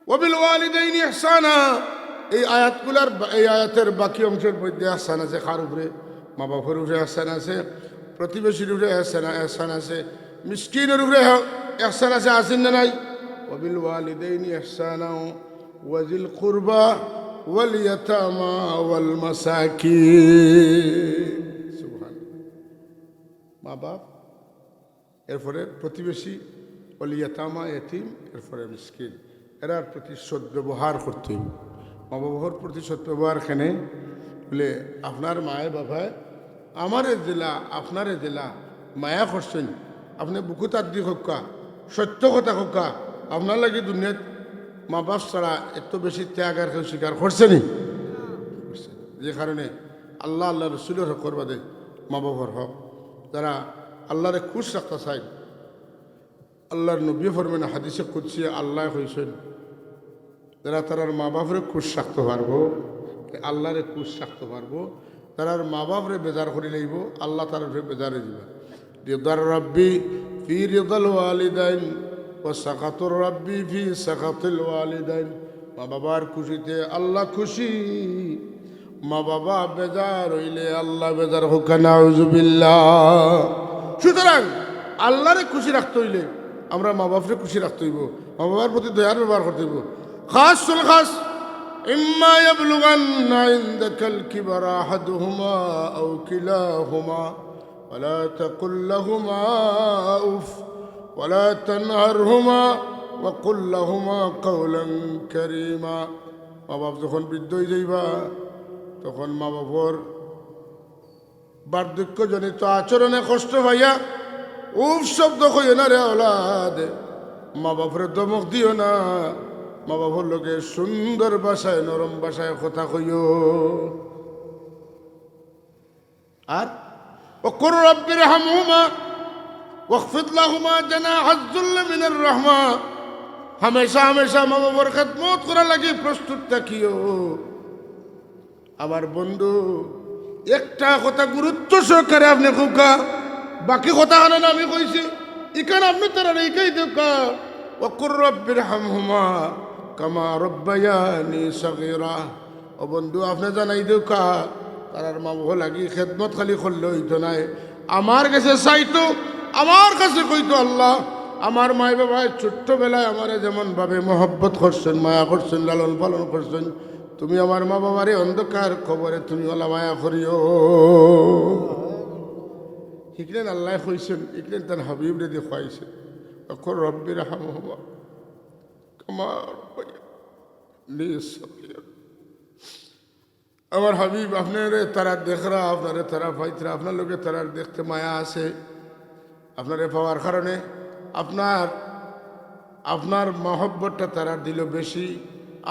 ওয়াবিল ওয়ালিদাইনি ইহসানা, এই আয়াতগুলার এই আয়াতের বাকি অংশের মধ্যে ইহসান আছে। কার উপরে? মা বাবার উপরে ইহসান আছে, প্রতিবেশীর উপরে ইহসান আছে, মিসকিনের উপরে ইহসান আছে। আসেন না নাই? ওয়াবিল ওয়ালিদাইনি ইহসানা ওয়াজিল কুরবা ওয়াল ইয়াতামা ওয়াল মাসাকিন। সুবহানাল্লাহ। মা বাপ, এরপরে প্রতিবেশী, ওয়াল ইয়াতামা এতিম, এরপরে মিসকিন, এরার প্রতি সদ্ব্যবহার করতে হবে। মা বাবার প্রতি সদ্ব্যবহার কেনে বলে আপনার মায়ে বাবায় আমারে দিলা, আপনারে দিলা, মায়া করছেন, আপনি বুকু তার দি হোকা, সত্য কথা হোকা, আপনার লাগে দুনিয়াত মা বাপ ছাড়া এত বেশি ত্যাগ আর কেউ স্বীকার করছেনি। যে কারণে আল্লাহ আল্লাহ রসুলের হক করবা দেয় মা বাবার হক। যারা আল্লাহরে খুশ রাখতে চায়, আল্লাহর নবী ফরমেন হাদিসে কুদসি আল্লাহ হয়েছেন যারা তারার মা বাপরে খুশ রাখতে পারবো, আল্লাহরে খুশ রাখতে পারবো, তারার মা বাপরে বেজার করে লইব, আল্লাহ তার বেজারে দিবা। রিদার রাব্বি ফি রিদাল ওয়ালিদাইন ও সাকাতুর রাব্বি ফি সাকাতিল ওয়ালিদাইন। মা বাবার খুশিতে আল্লাহ খুশি, মা বাবা বেজার হইলে আল্লাহ বেজার হোক। নাউজুবিল্লাহ। সুতরাং আল্লাহরে খুশি রাখতে হইলে আমরা মা বাপরে খুশি রাখতে হইব, মা বাবার প্রতি দয়ার ব্যবহার করতে হইব। খাসুল খাস ইম্মা ইয়াবলুগান্না ইনদাকাল কিবারা আহাদুহুমা আও কিলাহুমা ওয়ালা তাকুল লাহুমা উফ ওয়ালা তানহারহুমা ওয়া কুল লাহুমা কাওলান কারীমা। মা বাপ যখন বৃদ্ধ হয়ে যাইবা তখন মা বাবার বার্ধক্যজনিত আচরণে কষ্ট পাইয়া উফ শব্দ কইও না রে ওলাদ। মা বাপরে দমক দিও না, মা বাবার লোকে সুন্দর ভাষায় নরম ভাষায় কথা কইও। আর ওকুর রব্বির হামহুমা ওয়াখফিদ লাহুমা জানাহাজ যুল্লি মিনার রাহমা। হামেশা হামেশা মা বাবার খেদমত করা লাগি প্রস্তুত থাকিও। আমার বন্ধু একটা কথা গুরুত্ব সহকারে আপনি কুকা, বাকি কথা আনেন আমি কইছি ইখানে আপনি তারা এইটাই দেখা। ওকুর রব্বির হামহুমা কামা রব্বায়ানি সগীরা। ও বন্ধু আপনি জানাই দেখা তারার মা বাবা লাগি খেদমত খালি করলে হইতো নাই, আমার কাছে চাইতো, আমার কাছে কইতো আল্লাহ আমার মাই বাবায় ছোট্টবেলায় আমারে যেমন ভাবে মহব্বত করছেন, মায়া করছেন, লালন পালন করছেন, তুমি আমার মা বাবারে অন্ধকার খবরে তুমি ওলা মায়া করিও। ইকলেন আল্লাহ কইছেন, ইকলেন তার হাবিব রেদি খুয়াইছেন। অকর রব্বির হামহুমা কামা রব্বায়ানি সগীরা। আমার হাবিব আপনারে তারা দেখরা, আপনারে তারা পাইতরা, আপনার লোকে তারার দেখতে মায়া আছে। আপনারে পাওয়ার কারণে আপনার মহব্বতটা তারা দিল বেশি।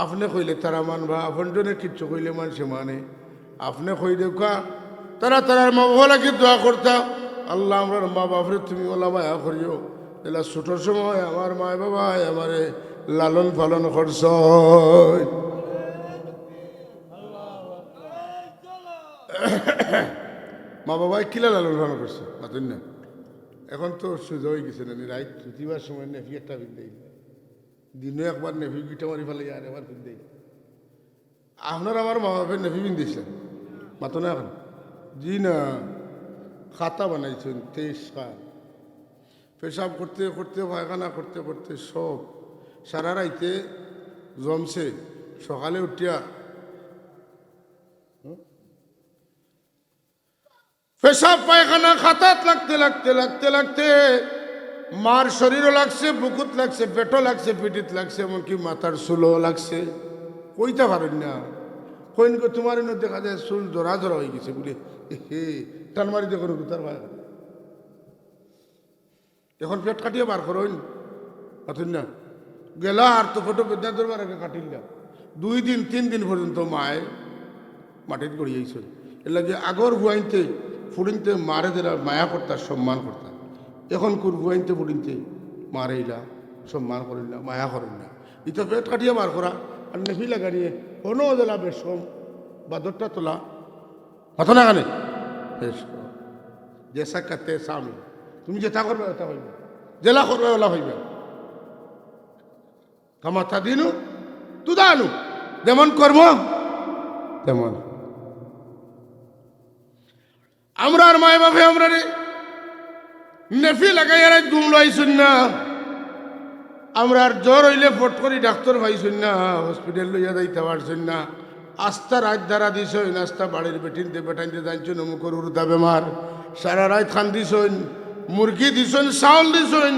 আপনি কইলে তারা মানবা, আপনজনে কিচ্ছু কইলে মানুষে মানে। আপনি কই দেখা তারার মা বাবা লাগে দোয়া করতা, আল্লাহ আমার মা বাপরে তুমি ওলা মায়া করিও। এলা ছোটোর সময় আমার মা বাবা আমারে লালন পালন করছ। মা বাবাই কিলা লালন পালন করছে মাতুন না। এখন তো সুযোগ হয়ে গেছে না, রাইট ছুটিবার সময় নেফি একটা পিন্ধাই, দিনও একবার নেফি গিটা মারি ফেলে আর এবার পিন্ধাই। আপনার আমার মা বাপের নেফি পিন্ধিয়েছেন মাতো না এখন? জি না, খাতা বানাইছেন 23 খান। পেশাব করতে করতে পায়খানা করতে করতে সব সারা রাইতে জমছে। সকালে উঠিয়া পেশাব পায়খানা খাতাত লাগতে লাগতে লাগতে লাগতে মার শরীরও লাগছে, বুকুত লাগছে, পেটও লাগছে, পিঠিত লাগছে, এমনকি মাথার চুলও লাগছে। কইতে পারেন না কইন তোমার এনে দেখা যায় চুল জোড়া জোড়া হয়ে গেছে বলে হে টান মারি দেখো তার ভাই। এখন পেট কাটিয়ে বার করুন পাতুন না গেলা আর তো ফটো বেদনা দরবার আগে কাটিল না। 2 দিন 3 দিন পর্যন্ত মায়ে মাটিত গড়িয়েছিল। এর লাগে আগর ভুয়াইতে ফুড়িনতে মারে দেরা মায়া করতার, সম্মান করতাম। এখন কোন ভুয়াইতে ফুড়িনতে মারে ইলা সম্মান করেন না, মায়া করেন না। ইটা পেট কাটিয়ে বার করা আর নেফি লাগানিয়ে কোনো দেলা বেশম বাদরটা তোলা কথা না কানে বেশ জেসা কাতে সামি। তুমি যেটা করবে ওটা হইবে, জেলা করবে ওলা হইবে। কামাতা দিনু তুদানু যেমন কর্ম তেমন। আমরা আর মায় বাপে আমরা রে নেফি লাগাই আর ঘুম লাইছুন না। আমরা আর জ্বর হইলে ফট করি ডাক্তার পাইছুন না, হসপিটাল লইয়া যাইতে পারছুন না। আস্তা রাত দ্বারা দিছই নাস্তা বাড়ির বেটিনতে বেটাইতে জানছুন অমুকর উরুতা বেমার, সারা রাত খান দিছইন, মুরগি দিছইন, চাউল দিছইন,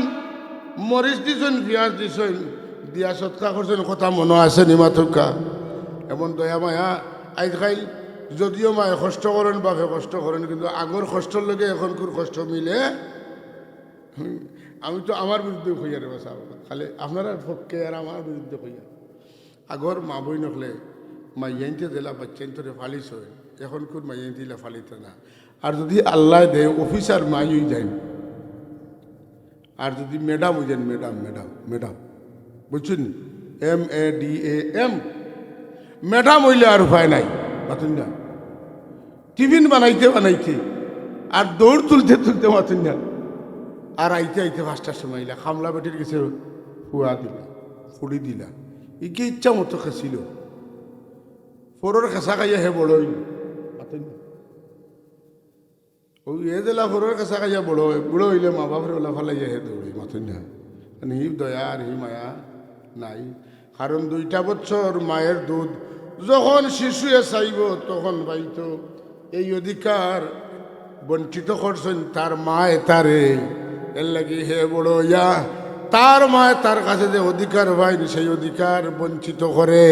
মরিচ দিছইন, পিঁয়াজ দিছইন, দিয়া সৎকা করছেন, কথা মনে আছে নিমা থুকা। এমন দয়া মায়া আজকাল যদিও মায়ে কষ্ট করেন বাপে কষ্ট করেন, কিন্তু আগর কষ্টর লগে এখনকার কষ্ট মিলে। আমি তো আমার বিরুদ্ধে হইয়া রে বাসা, খালি আপনারা পক্ষে আর আমার বিরুদ্ধে হইয়া। আগর মা বই নকলে মাইয়াইতে দিলা বাচ্চাইন তোরে ফালিস হয়, এখনকার মাইয়াইন দিলা ফালিতে না। আর যদি আল্লাহ দে অফিসার মাই হয়ে যান, আর যদি ম্যাডাম হয়ে যান, ম্যাডাম ম্যাডাম ম্যাডাম বুঝছেন, MADAM ম্যাডাম হইলে আর উপায় নাই। মাতুন না টিফিন বানাইতে বানাইতে আর দৌড় তুলতে তুলতে মাতুন না। আর আইতে আইতে 5টার সময় এলা খামলা বেটির গেছে ফুয়া দিলা, ফুড়ি দিলা, ইকে ইচ্ছা মতো খেছিল। ফোরের খেসা খাইয়া হে বড় হইল, ওই এ দিলা ফোরের খেসা খাইয়া বড় বুড়ো হইলে মা বাপের ওলা ফালাইয়া হে দৌড়ে। মাতুন না হি দয়া আর হি মায়া নাই। কারণ 2টা বছর মায়ের দুধ যখন শিশুয়ে চাইব তখন পাইত। এই অধিকার বঞ্চিত করছেন তার মায় তারে, এর লাগি হে বড় ইয়া তার মায় তার কাছে যে অধিকার পাইনি সেই অধিকার বঞ্চিত করে।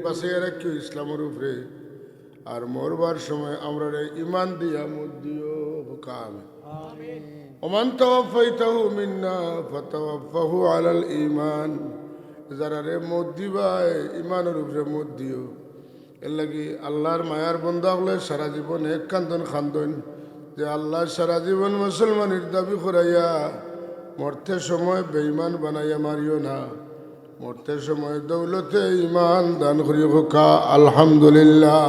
বাসে রাখিও ইসলামের উপরে। আর মরবার সময় আমরা ইমান দিয়া মুদ দিও কাম। ওমান তাওয়াফাইতাহু মিন্না ফাতাওয়াফাহু আলাল ঈমান। যারা রে মুদ দিবাই ইমানের উপরে মুদ দিও। এর লাগি আল্লাহর মায়ার বন্ধা হলে সারা জীবন এক কান্দন খান্দন যে আল্লাহ সারা জীবন মুসলমানের দাবি করাইয়া মরতে সময় বেঈমান বানাইয়া মারিও না। মরতে সময় দৌলতে ইমান দান করিও খোকা আলহামদুলিল্লাহ।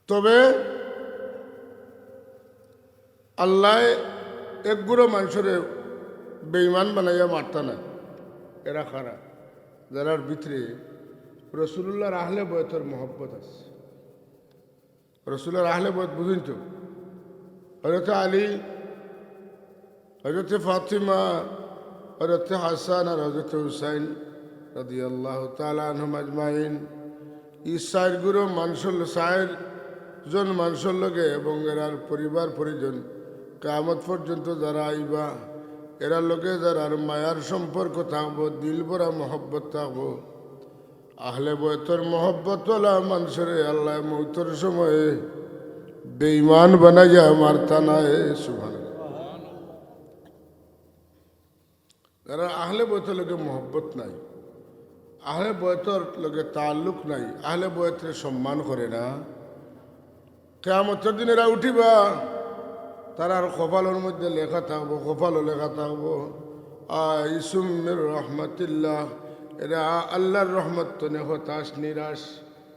তবে আল্লাহ একগুলো মানুষের বেঈমান বানাইয়া মারতা না, এরা খারাপ যারার ভিতরে রসুল্লাহর আহলে বয়তের মহব্বত আছে। রসুলের আহলে বয়ত বুঝুন তো, হজরত আলী, হজরত ফাতিমা, হজরত হাসান আর হজরত হুসাইন রাদিয়াল্লাহু তাআলা আনহুম আজমাইন। এই 4 গুরু মানুষের 4 জন মানুষের লগে এবং এরার পরিবার পরিজন কিয়ামত পর্যন্ত যারা আইবা, এরার লগে যারা মায়ার সম্পর্ক থাকবো, দিল ভরা মহব্বত থাকবো। আহলে বয়তর মহব্বত মানুষের আল্লাহ মৌতর সময়ে বেঈমান বানাইয়া মারতা নাই। সুবহানাল্লাহ। যারা আহলে বয়তের লগে মহব্বত নাই, আহলে বয়তর লগে তাল্লুক নাই, আহলে বয়তের সম্মান করে না, কিয়ামতের দিন এরা উঠিবা, তারার কপালের মধ্যে লেখা থাকবো, কপালও লেখা থাকবো আইসুম মির রহমাতিল্লাহ। এরা আল্লাহর রহমত তো হতাশ নিরাশ,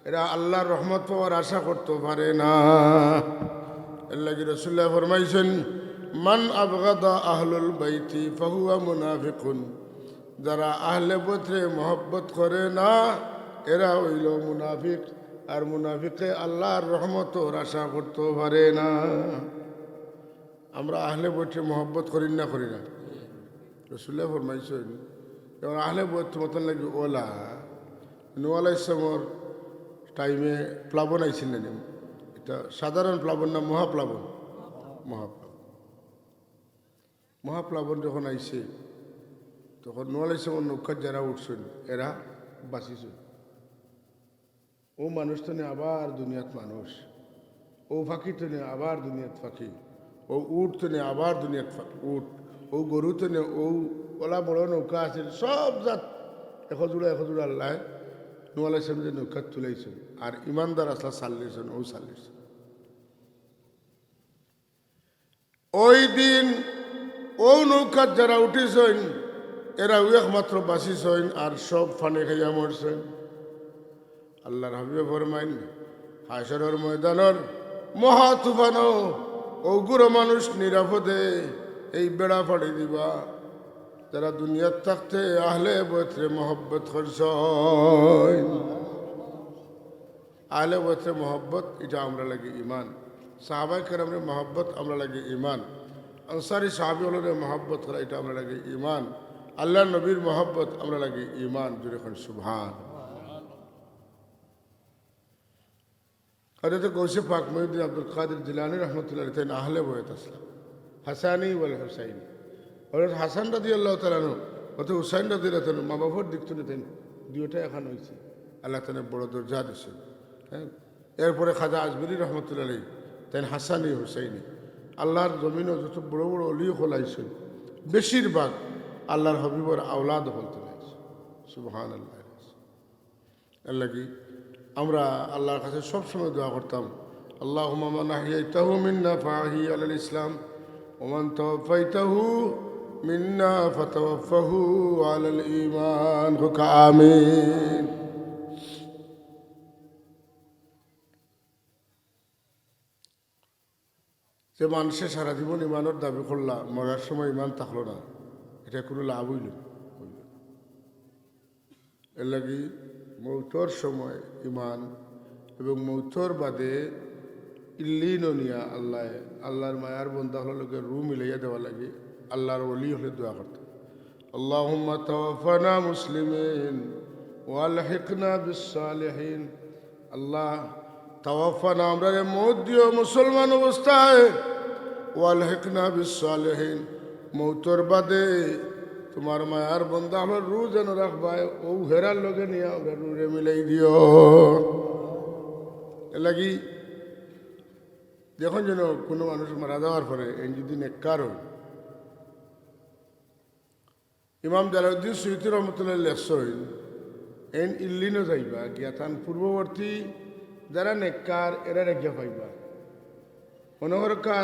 এরা আল্লাহর রহমত পাওয়ার আশা করতে পারে না। এর লাগি রাসূলুল্লাহ ফরমাইছেন, মান আবগাদা আহলুল বাইতি ফাহুয়া মুনাফিকুন। যারা আহলে বয়তে মহব্বত করে না এরা হইল মুনাফিক। আর মুনাফিকে আল্লাহর রহমতর আশা করতে পারে না। আমরা আহলে বয়তে মহব্বত করি না করি না? রাসূলুল্লাহ ফরমাইছেন যেমন আহলে বয়ত মতন লাগে ওলা নোয়ালা ইসলামর টাইমে প্লাবন আইছিলেন। এটা সাধারণ প্লাবন না মহাপ্লাবন? মহাপ্লাবন। মহাপ্লাবন যখন আইছে তখন নোয়ালা ইসলামর নৌকার যারা উঠছেন এরা বাঁচিছেন। ও মানুষ তো নেই আবার দুনিয়াত মানুষ, ও ফাঁকি তো নেই আবার দুনিয়াত ফাঁকি, ও উঠ তো নেই আবার দুনিয়াত উঠ, ও গরু তো নেই, ও ওলা বড় নৌকা আছে, সব জাত এখজোড়া আল্লাহ নোয়ালা ইসলাম যে নৌকা তুলাইছেন। আর ইমানদার আসলা চাল্লিশজন, ও 40। ওই দিন ও নৌকার যারা উঠেছেন এরা একমাত্র বাঁচিছেন, আর সব ফানে খাইয়া মরছেন। আল্লাহর হাবিবে ফরমাইন, হাসরের ময়দানের মহা তুফানও ওগুলো মানুষ নিরাপদে এই বেড়া ফাড়ি দিবা, যারা দুনিয়ার থাকতে আহলে বয়তে মহব্বত করছেন। আহলে বয়তে মহব্বত এটা আমরা লাগে ইমান। সাহাবায়ে কেরামের মহব্বত আমরা লাগে ইমান। আনসারি সাহাবী হলের মহব্বত করা এটা আমরা লাগে ইমান। আল্লাহ নবীর মহব্বত আমরা লাগে ইমান। জোরে কোন সুবহান। হযরত গৌসে পাক মুহিউদ্দিন আব্দুল কাদের জিলানী রহমতুল্লাহ আলাইহি আহলে বয়ত আসলাম হাসানি ওয়াল হুসাইনি। হযরত হাসান রাদিয়াল্লাহু তাআলা আনহু অত হুসাইন রাদিয়াল্লাহু তাআলা মা বাবার দিক থেকে দেন দুইটা এখন হয়েছে। আল্লাহ তাআলা বড় দরজা দিয়েছেন। হ্যাঁ, এরপরে খাজা আজমিরি রহমতুল্লাহ আলাইহি তাই হাসানি হুসাইনি। আল্লাহর জমিনও যত বড় বড় অলি হলাইছেন বেশিরভাগ আল্লাহর হাবিবর আওলাদ হলতে লাগছে। সুবহানাল্লাহ। আল্লাহ কি আমরা আল্লাহর কাছে সবসময় দোয়া করতাম, আল্লাহুম্মা মান আহইয়াইতাহু মিন্না ফাহি আলাল ইসলাম ওয়া মান তাওফাইতাহু মিন্না ফাতাওফাহু আলাল ঈমান। আমিন। যে মানুষের সারা জীবন ইমানের দাবি করলা, মরার সময় ইমান থাকলো না, এটা কোনো লাভ হইল? এর লাগি মৌতর সময় ইমান এবং মৌতর বাদে ইল্লিনিয়া আল্লাহর মায়ার বন্ধা হলে লোকের রু মিলাইয়া দেওয়া লাগে। আল্লাহর ওলি হলে দোয়া করতে, আল্লাহুম্মা তাওয়াফানা মুসলিমিন ওয়া আলহিকনা বিস-সালিহিন। আল্লাহ তাওয়াফানা, আমরা মৌত দিও মুসলমান অবস্থায়, ওয়া আলহিকনা বিস-সালিহিন, মৌতর বাদে তোমার মায়ার বন্ধা আমার রু যেন রাখবায় ও হেরার লগে নিয়ে আমরা রুরে মিলাই দিও। এ লাগি যখন যেন কোনো মানুষ মারা যাওয়ার পরে এই যদি নেককার হয়, ইমাম জালালউদ্দিন সুয়ুতী রহমতুল্লাহ লেখছেন এন ইল্লিনও যাইবা জ্ঞাতান পূর্ববর্তী যারা নেককার এরা রেখা পাইবা। মনোহরকা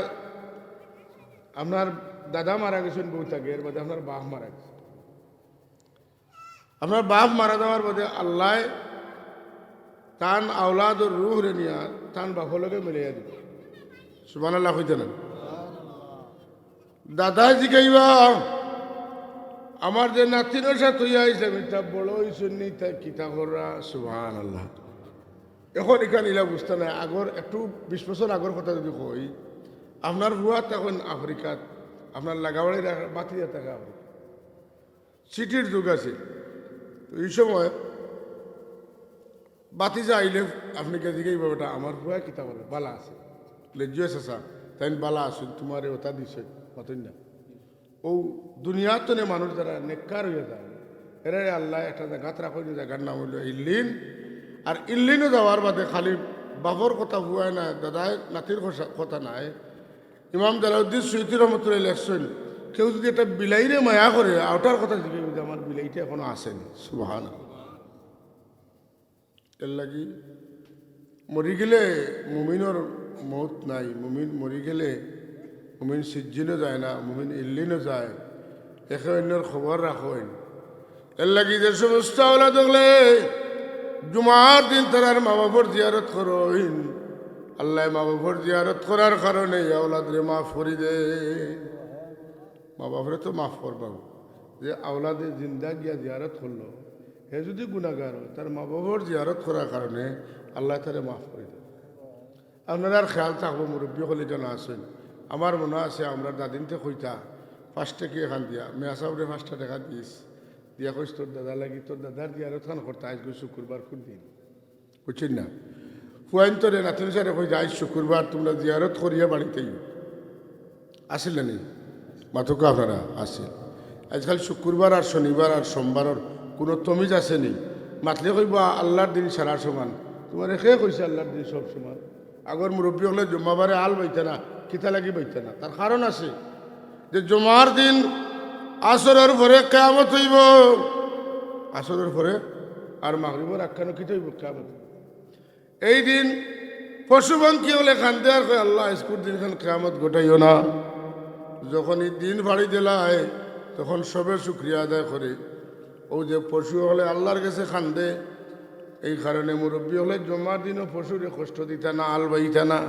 আপনার দাদা মারা গেছেন বহুত আগে, এর বাদে আপনার বাপ মারা গেছে। আপনার বাপ মারা যাওয়ার বাদে আল্লাহ তান আওলাদ ও রুহ রে নিয়া তান বাপলকে মিলাইয়া দিব। সুবহানাল্লাহ হইতে না? দাদা জিগাইবা আমার যে নাতিনের সাথে হইয়া আইসে আমি তা বড় হইসনি তা কিতা করা। সুবহানাল্লাহ। এখন এখানে ইলা বুঝতে নাই। আগর একটু 20 বছর আগর কথা যদি কই, আপনার রুয়া তখন আফ্রিকাত, আপনার লাগাবাড়ি বাতিজা থাকা আফ্রিকা, সিটির যুগ আছে। তো এই সময় বাতিজা আইলে আপনি কে দিকেই বাবাটা আমার রুয়া কিতা বলে বালা আছে লেজিয়াস আসা তাই বালা আসুন তোমার ওটা দিছে মতন না। ও দুনিয়ার তো মানুষ যারা নেককার হয়ে যায় এরা আল্লাহ একটা জায়গাত রাখো, যে জায়গার নাম হইল ইল্লিন। আর ইল্লিনও যাওয়ার বাদে খালি বাবর কথা হুয়ায় না, দাদায় নাতির কথা নাই। ইমাম জালালউদ্দিন সুয়ুতী রহমতুল্লাহ লেখছেন কেউ যদি একটা বিলাইরে মায়া করে আউটার কথা জিজ্ঞেস যে আমার বিলাইটা এখনো আসেনি। সুবহানাল্লাহ। এর লাগি মরি গেলে মুমিনের মৌত নাই। মুমিন মরি গেলে মুমিন সিজ্জিনও যায় না, মুমিন ইল্লিনও যায়। একে অন্যর খবর রাখেন। এর লাগি যে সমস্ত আওলাদ দেখলে জুমার দিন তার মা বাবার জিয়ারত করেন, আল্লাহ মা বাবার জিয়ারত করার কারণে আওলাদরে মাফ করি দে। মা বাপরে তো মাফ করবাম, যে আওলাদে জিন্দা গিয়া জিয়ারত করলো হে যদি গুণাগার হয় তার মা বাবার জিয়ারত করার কারণে আল্লাহ তারে মাফ করে দেয়। আপনারা আর খেয়াল থাকবো মুরব্বী হলে যেন আসেন। আমার মনে আছে আমরা দাদিনতে কইতা 5 টাকা এখান দিয়া মেয়া সাহেবরে 5 টাকা দিস দিয়া কইস তোর দাদা লাগি তোর দাদার জিয়ারত খান করতে আজকে শুক্রবার কোন দিন বুঝছেন না। ফুয়াইন তোরে নাতিন সারে কই আজ শুক্রবার তোমরা জিয়ারত করিয়া বাড়িতেই আসিল না নি মাথুকা আপনারা আসেন। আজকাল শুক্রবার আর শনিবার আর সোমবারের কোনো তমিজ আসেনি। মাতলে কইব আল্লাহর দিন সারা সমান, তোমার একে কইছে আল্লাহর দিন সব সমান। আগর মুরব্বী হলে জুম্মাবারে আল বইতে না, কিতা লাগি বইতে না। তার কারণ আছে যে জুমার দিন আসরের পরে কিয়ামত হইব, আসরের পরে আর মাগরিবের আখ্যানো কিতা হইব কিয়ামত। এই দিন পশুপঙ্খী হলে খান্দে আর কয় আল্লাহ স্কুল দিন খান কিয়ামত ঘটাইও না। যখন এই দিন বাড়ি দিলায় তখন সবে শুক্রিয়া আদায় করে। ও যে পশু হলে আল্লাহর কাছে খান্দে, এই কারণে মুরব্বী হলে জমার দিনও পশুরে কষ্ট দিতা না, আল বাইতা না।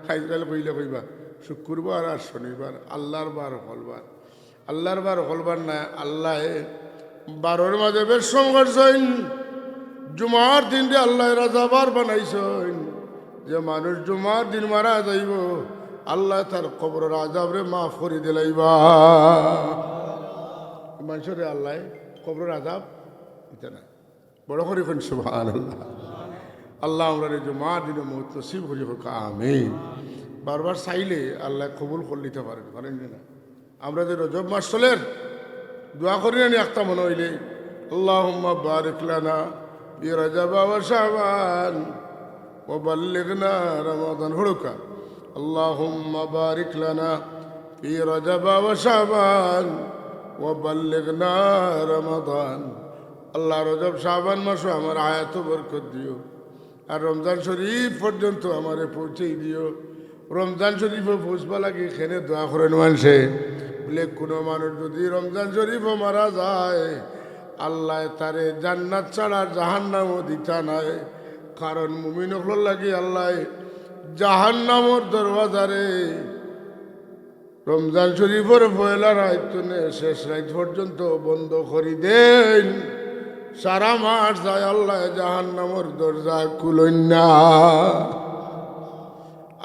খাইতাল কইলে কইবা শুক্রবার আর শনিবার আল্লাহর বার হলবার। আল্লাহর বার হলবার না আল্লাহ বারোর মাঝে বেশ করছেন জুমার দিন দিয়ে আল্লাহ রাজাবার বানাইছেন যে মানুষ জুমার দিন মারা যাইব আল্লাহ তার কবরের আযাবরে মাফ করে দিলাইবা মানুষরে আল্লাহ কবরের আযাব দিতে না বড় করে কোন সুবহানাল্লাহ আল্লাহ আমরা জুমার দিনে মৌত নসিব করি হোক আমিন বারবার চাইলে আল্লাহ কবুল করে নিতে পারেন পারেন না আমরা যে রজব মাস চলের দোয়া করি না একটা মনে হইলে আল্লাহুম্মা বারিক লানা ফি রজব ওয়া শাবান ওয়া বাল্লিগনা রমাদান হুড়কা আল্লাহুম্মা বারিক লানা ফি রজব ওয়া শাবান ওয়া বাল্লিগনা রমাদান আল্লাহ রজব শাবান মাসে আমার আয়াত বরকত দিও আর রমজান শরীফ পর্যন্ত আমারে পৌঁছেই দিও রমজান শরীফও পৌঁছবা লাগে এখানে দোয়া করেন মানুষে বলে কোনো মানুষ যদি রমজান শরীফও মারা যায় আল্লাহ তারে জান্নাত ছাড়া জাহান্নামও দিতা নাই কারণ মুমিন হল লাগে আল্লাহ জাহান্নামর দরওয়াজারে রমজান শরীফের পয়লা রাত শেষ রাত পর্যন্ত বন্ধ করে দেন সারা মাস যায় আল্লাহ জাহান্নামর দরজা খুলেন না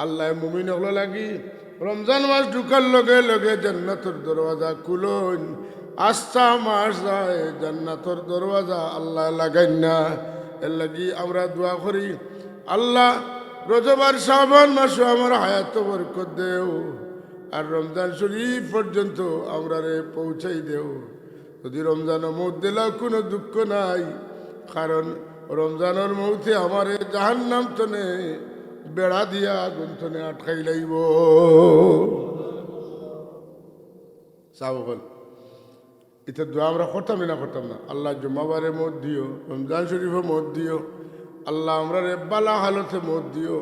আল্লাহ মুমিন হলো লাগি রমজান মাস ঢুকার লগে লগে জান্নাতের দরওয়াজা খুলুন আস্থা মাস যায় জান্নাতের দরওয়াজা আল্লাহ লাগাই না এর লাগি আমরা দোয়া করি আল্লাহ রজব আর শাবান মাসে আমার হায়াত বরকত দেও আর রমজান শরীফ পর্যন্ত আমরা রে পৌঁছাই দেও যদি রমজানের মৌত দিলেও কোনো দুঃখ নাই কারণ রমজানের মৌতে আমার জাহান্নাম তনে বেড়া দিয়া গুন্তনে আটকাই লাইব সাবল এটা দোয়া আমরা করতামই না করতাম না আল্লাহ জুমাবারে মত দিও রমজান শরীফে মত দিও আল্লাহ আমরা রে বালা হালতে মত দিও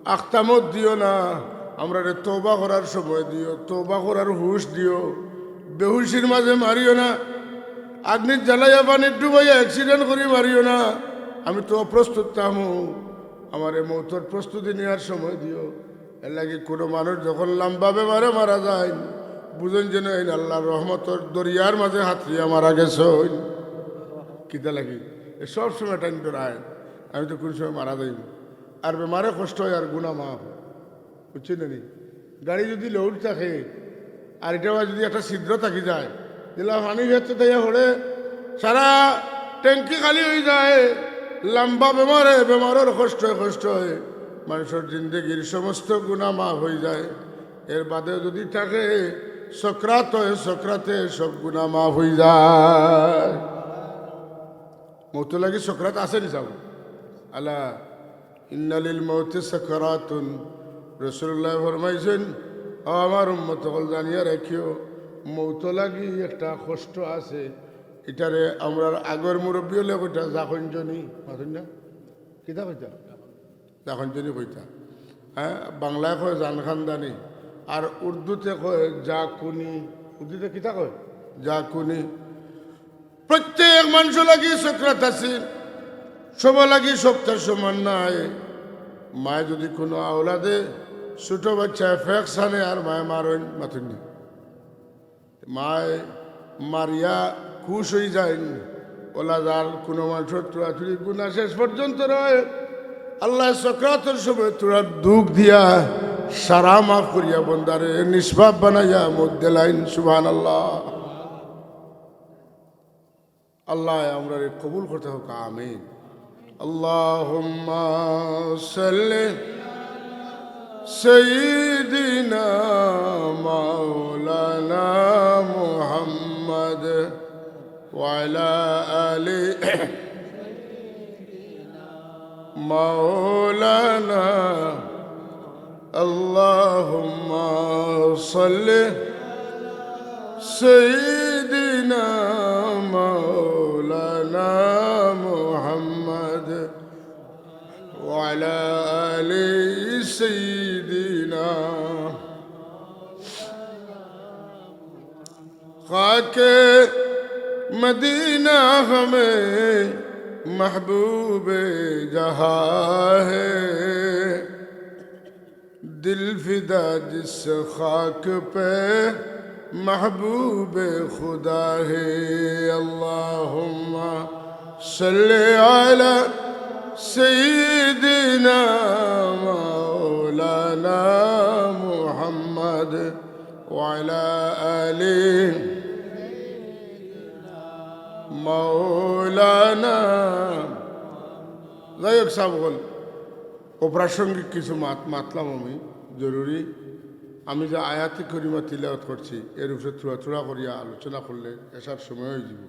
আখতা মত দিও না আমরা রে তওবা করার সময় দিও তওবা করার হুশ দিও বেহুশির মাঝে মারিও না আগ্নির জ্বালাইয়া পানির ডুবাইয়া অ্যাক্সিডেন্ট করে মারিও না আমি তো অপ্রস্তুত থামো আমার এই মৌতর প্রস্তুতি নেওয়ার সময় দিও এর লাগে কোনো মানুষ যখন লম্বা বেমারে মারা যায় বুঝেন যেন এই আল্লাহর রহমতর দরিয়ার মাঝে হাতরিয়া মারা গেছে কিতা লাগি এ সব সময় টাইম তোর আয় আমি তো কোন সময় মারা যাইব আর বেমারে কষ্ট হয় আর গুণা মাফ বুঝছি না নি গাড়ি যদি লোড থাকে আর এটা যদি একটা ছিদ্র থাকি যায় দিলা পানি ভেতরে তাইয়া হলে সারা ট্যাঙ্কি খালি হয়ে যায় লম্বা বেমারের কষ্ট হয় মানুষের জিন্দগির সমস্ত গুণা মাফ হয়ে যায় এর বাদে যদি থাকে সক্রাত হয় সক্রাতে সব গুণা মাফ হয়ে যায় মৌত লাগি সক্রাত আসেনি যাব আল্লাহ ইন্নালিল মৌতে সাকরাতুন রাসূলুল্লাহ ফরমাইছেন আমার উম্মত হল জানিয়া রাখিও মৌত লাগি একটা কষ্ট আছে এটারে আমরা আগর মুরব্বী হলে কইতা জাখঞ্জনী মাথুন না কিতা কইতা জাখঞ্জনী কইতা হ্যাঁ বাংলায় কয় জানখানদানি আর উর্দুতে কয় জাকুনি উর্দুতে কিতা কয় জাকুনি প্রত্যেক মানুষ লাগি সক্রাত আছে সব লাগি সপ্তাহ সমান নাই মায় যদি কোনো আওলাদে ছোট বাচ্চা ফ্যাকসানে আর মায় মারেন মাথুন না মায় মারিয়া খুশ হয়ে যায় ওলা যার কোনো মানুষের তোরাতুরি গুণা শেষ পর্যন্ত রয় আল্লাহ সক্রাতের সময় তোরা দুঃখ দিয়া সারা মাফ করিয়া বন্দারে নিষ্পাপ বানাইয়া মধ্যে লাইন সুবহানাল্লাহ আল্লাহ আমরা কবুল করতে হোক আমিন আল্লাহুম্মা সাল্লি সাইয়্যিদিনা মাওলানা মুহাম্মদ وعلى آل مولانا اللهم صل سيدنا مولانا محمد وعلى آل سيدنا خاك मदीना हमें महबूब जहाँ है दिल फिदा जिस खाक पे महबूब खुदा है अल्लाहुम्मा सल्ले अला सय्यिदिना मौलाना मुहम्मद व अला आलि मौलाना। যাই হোক সাবল অপ্রাসঙ্গিক কিছু মাতলাম আমি জরুরি। আমি যে আয়াতি করিমা তিলাওয়াত করছি এর উপরে থোড়া থোড়া করিয়া আলোচনা করলে এসার সময় হয়ে যাব।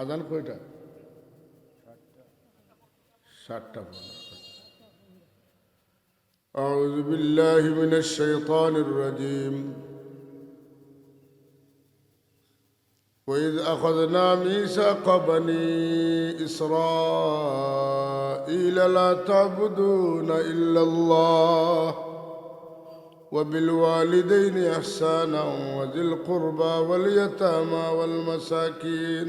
আজান কয়টা? 7টা। أعوذ بالله من الشيطان الرجيم وإذ أخذنا ميثاق بني إسرائيل لا تعبدون إلا الله وبالوالدين إحسانا وذي القربى واليتامى والمساكين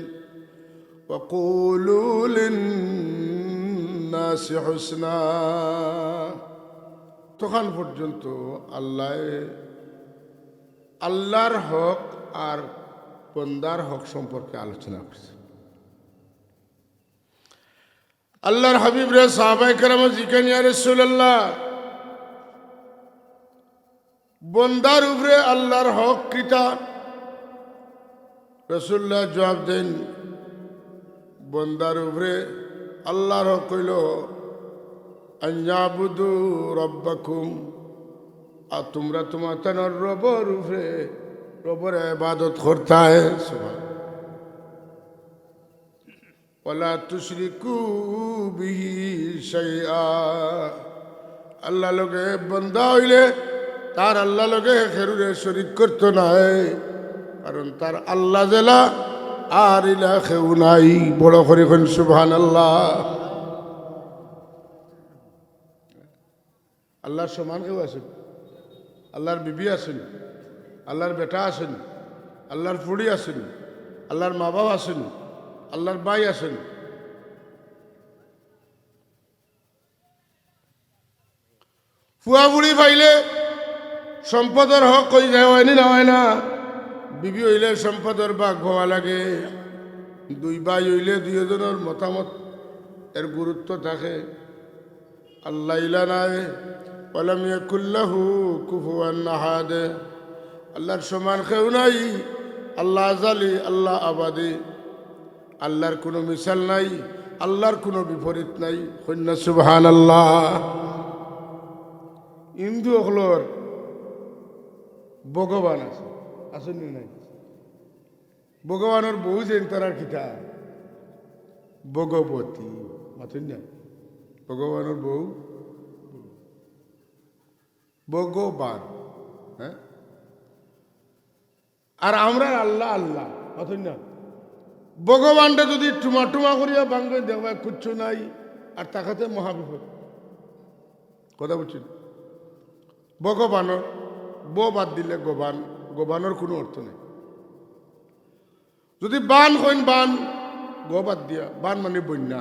وقولوا للناس حسنا। তখন পর্যন্ত আল্লাহর হক আর বন্দার হক সম্পর্কে আলোচনা করছে। আল্লাহর হাবিব রে সাহাবায়ে কেরাম জিজ্ঞাসা ইয়া রাসূলুল্লাহ, বন্দার উপরে আল্লাহর হক কিটা? রাসূলুল্লাহ জবাব দেন, বন্দার উপরে আল্লাহর হক হইল আনয়াবুদু রব্বাকুম, আর তোমরা তোমার রবের উপরে রবের ইবাদত করতে হয়। ওয়ালা তুশরিকু বিহি শাইআ, আল্লাহ লগে বন্দা হইলে তার আল্লাহ লগে খেরুরে শরীক করতে নাই, কারণ তার আল্লাহ জেলা আর ইলা কেউ নাই। বড় করে কোন সুবহানাল্লাহ। আল্লাহর সমান কেউ আছেন? আল্লাহর বিবি আছেন, আল্লাহর বেটা আছেন, আল্লাহর ফুড়ি আছেন, আল্লাহর মা বাবা আছেন, আল্লাহর ভাই আছেন। ফুয়া বুড়ি পাইলে সম্পদের হক কই যায়, হয়নি না হয় না? বিবি হইলে সম্পদের ভাগ হওয়া লাগে। দুই ভাই হইলে দুইজনের মতামত এর গুরুত্ব থাকে। আল্লাহ ইলা নাই, ওয়ালাম ইয়াকুল্লাহু কুফুয়ান আহাদ, আল্লাহর সমান কেউ নাই। আল্লাহ আজালি, আল্লাহ আবাদি, আল্লাহর কোনো মিসাল নাই, আল্লাহর কোনো বিপরীত নাই। কন্যা সুবহানাল্লাহ। হিন্দু হলর ভগবান আছে, আসেন নাই? ভগবানের বউ যেন তারা কিতা ভগবতী, মাথেন না? ভগবানের বউ ভগবান, হ্যাঁ? আর আমরা আল্লাহ আল্লাহ, মাথেন না? ভগবানটা যদি টুমা টুমা করিয়া বাঙ্গে দেখবা কিচ্ছু নাই, আর তাকাতে মহাবিপদ। কথা বুঝছেন? ভগবানের বো বাদ দিলে গোবান, গোবানের কোনো অর্থ নেই। যদি বান হইন বান, গো বাদ দিয়া, বান মানে বন্যা,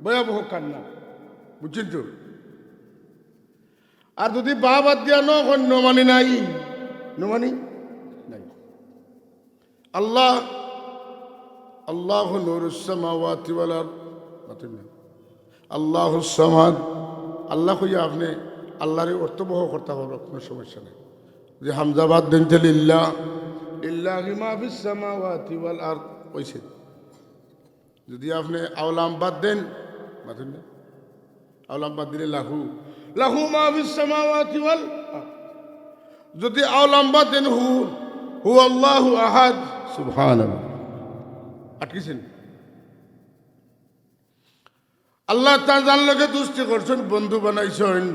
ভয়াবহ কান্না, বুঝছেন তো? আর যদি বা বাদ দিয়া নন, নমানি নাই, নমানি নাই। আল্লাহ আল্লাহ নূরুস সামাওয়াতি ওয়াল আরদ, আল্লাহুস সামাদ। আল্লাহ কইয়া আপনি আল্লাহরে অর্থবহ করতে পারবো, কোনো সমস্যা নেই। যে হামজা বাদ দেন লিল্লাহ, লিল্লাহি মা ফিস সামাওয়াতি ওয়াল আরদ কইছে। যদি আপনি আওলাম বাদ দেন, মাথেন না? আওলাম বাদ দিলে লাহু, লাহু মা ফিস সামাওয়াতি ওয়াল আরদ। যদি আওলাম বাদ দেন হু, হু আল্লাহু আহাদ, সুবহানাল্লাহ। আটকেছেন? আল্লাহ তার যার লোকে দুষ্টি করছেন, বন্ধু বানাইছেন,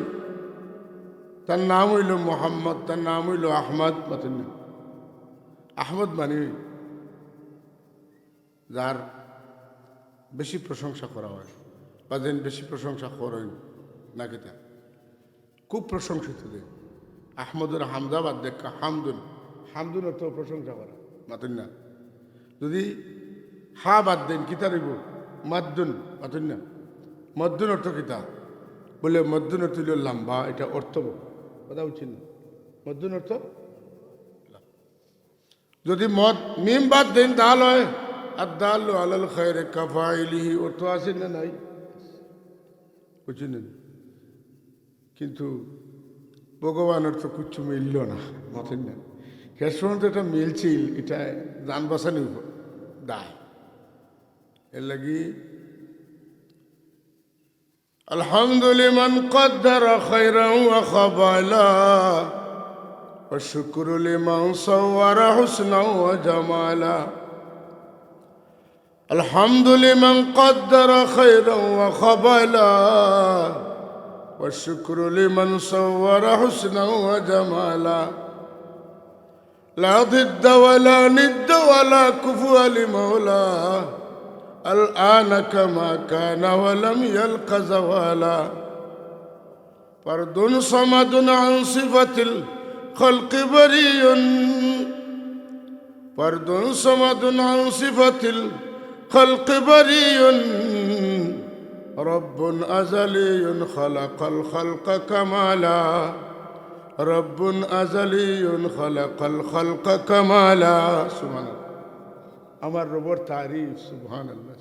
তার নাম হইল মোহাম্মদ, তার নাম হইল আহমদ। মাতেন না? আহমদ মানে যার বেশি প্রশংসা করা হয়, বা যেন বেশি প্রশংসা করেন না, কেটা খুব প্রশংসিত দেন। আহমদুর হামদাবাদ দেখা হামদুন, হামদুন অর্থ প্রশংসা করা, মাতেন না? যদি হা বাদ দেন কিতা রইব? মাদ্দুন, মাতেন না? মদ্দুন অর্থ কিতা? বলে মদ্দুন অর্থ হইল লম্বা, এটা অর্থ কথা উচিত না। মদ্দুন অর্থ যদি মদ মিম বাদ দেন দাল হয় আর দাল আলাল খায়রে কাফাইলিহি, ও তো আছে না নাই, বুঝলেন? কিন্তু ভগবানের তো কিচ্ছু মিলল না, মাথেন না। হেসমন্ত এটা মিলছিল, এটা যান বাঁচানি দায়। এর লাগি আলহামদুলিমান কদ্দারা খায়রান ওয়া খাবালা ওয়া শুকরু লিমান সাওয়ারা হুসনান ওয়া জামালা। আলহামদুলিমান কদ্দারা খায়রান ওয়া খাবালা ওয়া শুকরু লিমান সাওয়ারা হুসনান ওয়া জামালা। لا ضد ولا ند ولا كفوا لمولى الآن كما كان ولم يلق زوالا. فرد صمد عن صفة الخلق بري، فرد صمد عن صفة الخلق بري، رب أزلي خلق الخلق كمالا، رب أزلي خلق الخلق كمالا. سبحان الله. আমার রবের তারিফ, সুবহানাল্লাহ।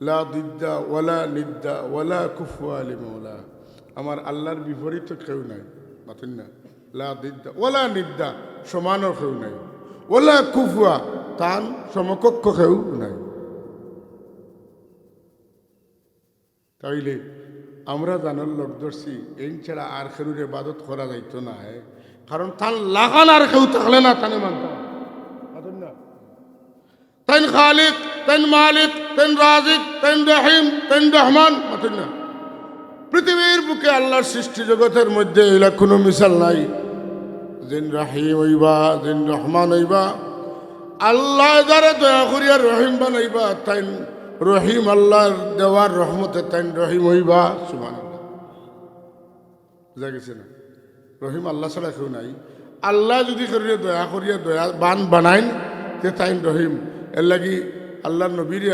লা দিদ্দা ওয়ালা নিদ্দা ওয়ালা কুফুয়া লিমাওলা। আমার আল্লাহর বিপরীত কেউ নাই, মাতেন না। লা দিদ্দা ওয়ালা নিদ্দা, সমানও কেউ নাই, ওয়ালা কুফুয়া, তান সমকক্ষ কেউ নাই। তাইলে আমরা জানার লোক ধরছি এই ছাড়া আর কেউর ইবাদত করা যাইতো না, কারণ তান লাগান আর কেউ থাকলে না তানে মানতাম, মাতেন না। তেন খালিক, তেন মালিক, তেন রাজিক, তেন রহিম, তেন রহমান, মাতেন না। পৃথিবীর বুকে আল্লাহর সৃষ্টি জগতের মধ্যে এলা কোনো মিসাল নাই। যেন রাহিম হইবা, যেন রহমান হইবা, আল্লাহ যারা দয়া করিয়া রহিম বানাইবা, তাই রহিম আল্লাহর দেওয়ার রহমতে তাই রহিম হইবা। সুবহানাল্লাহ, বুঝা গেছে না? রহিম আল্লাহ ছাড়া কেউ নাই। আল্লাহ যদি করিয়া দয়া করিয়া দয়া বান বানাইন তে তাই রহিম। এর লাগি আল্লাহ নবীর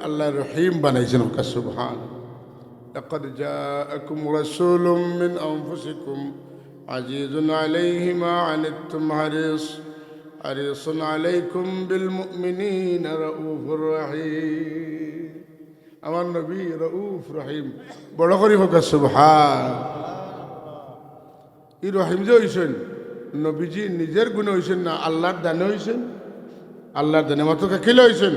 আল্লাহ রহিম বানাইছেন। সুবহান। লাকাদ জাআকুম রাসূলুম মিন আনফুসিকুম আজিজুন আলাইহি মা আনিতুম হারিসুন আলাইকুম বিল মুমিনিনা রাউফুর রহিম। আমার নবী রাউফ রহিম, বড় করি হোক সুবহান। এই রহিম যে হইছেন নবীজি নিজের গুণে হইছেন না, আল্লাহর দানে হইছেন। আল্লাহর দানে মাত্র খেলে হয়েছেন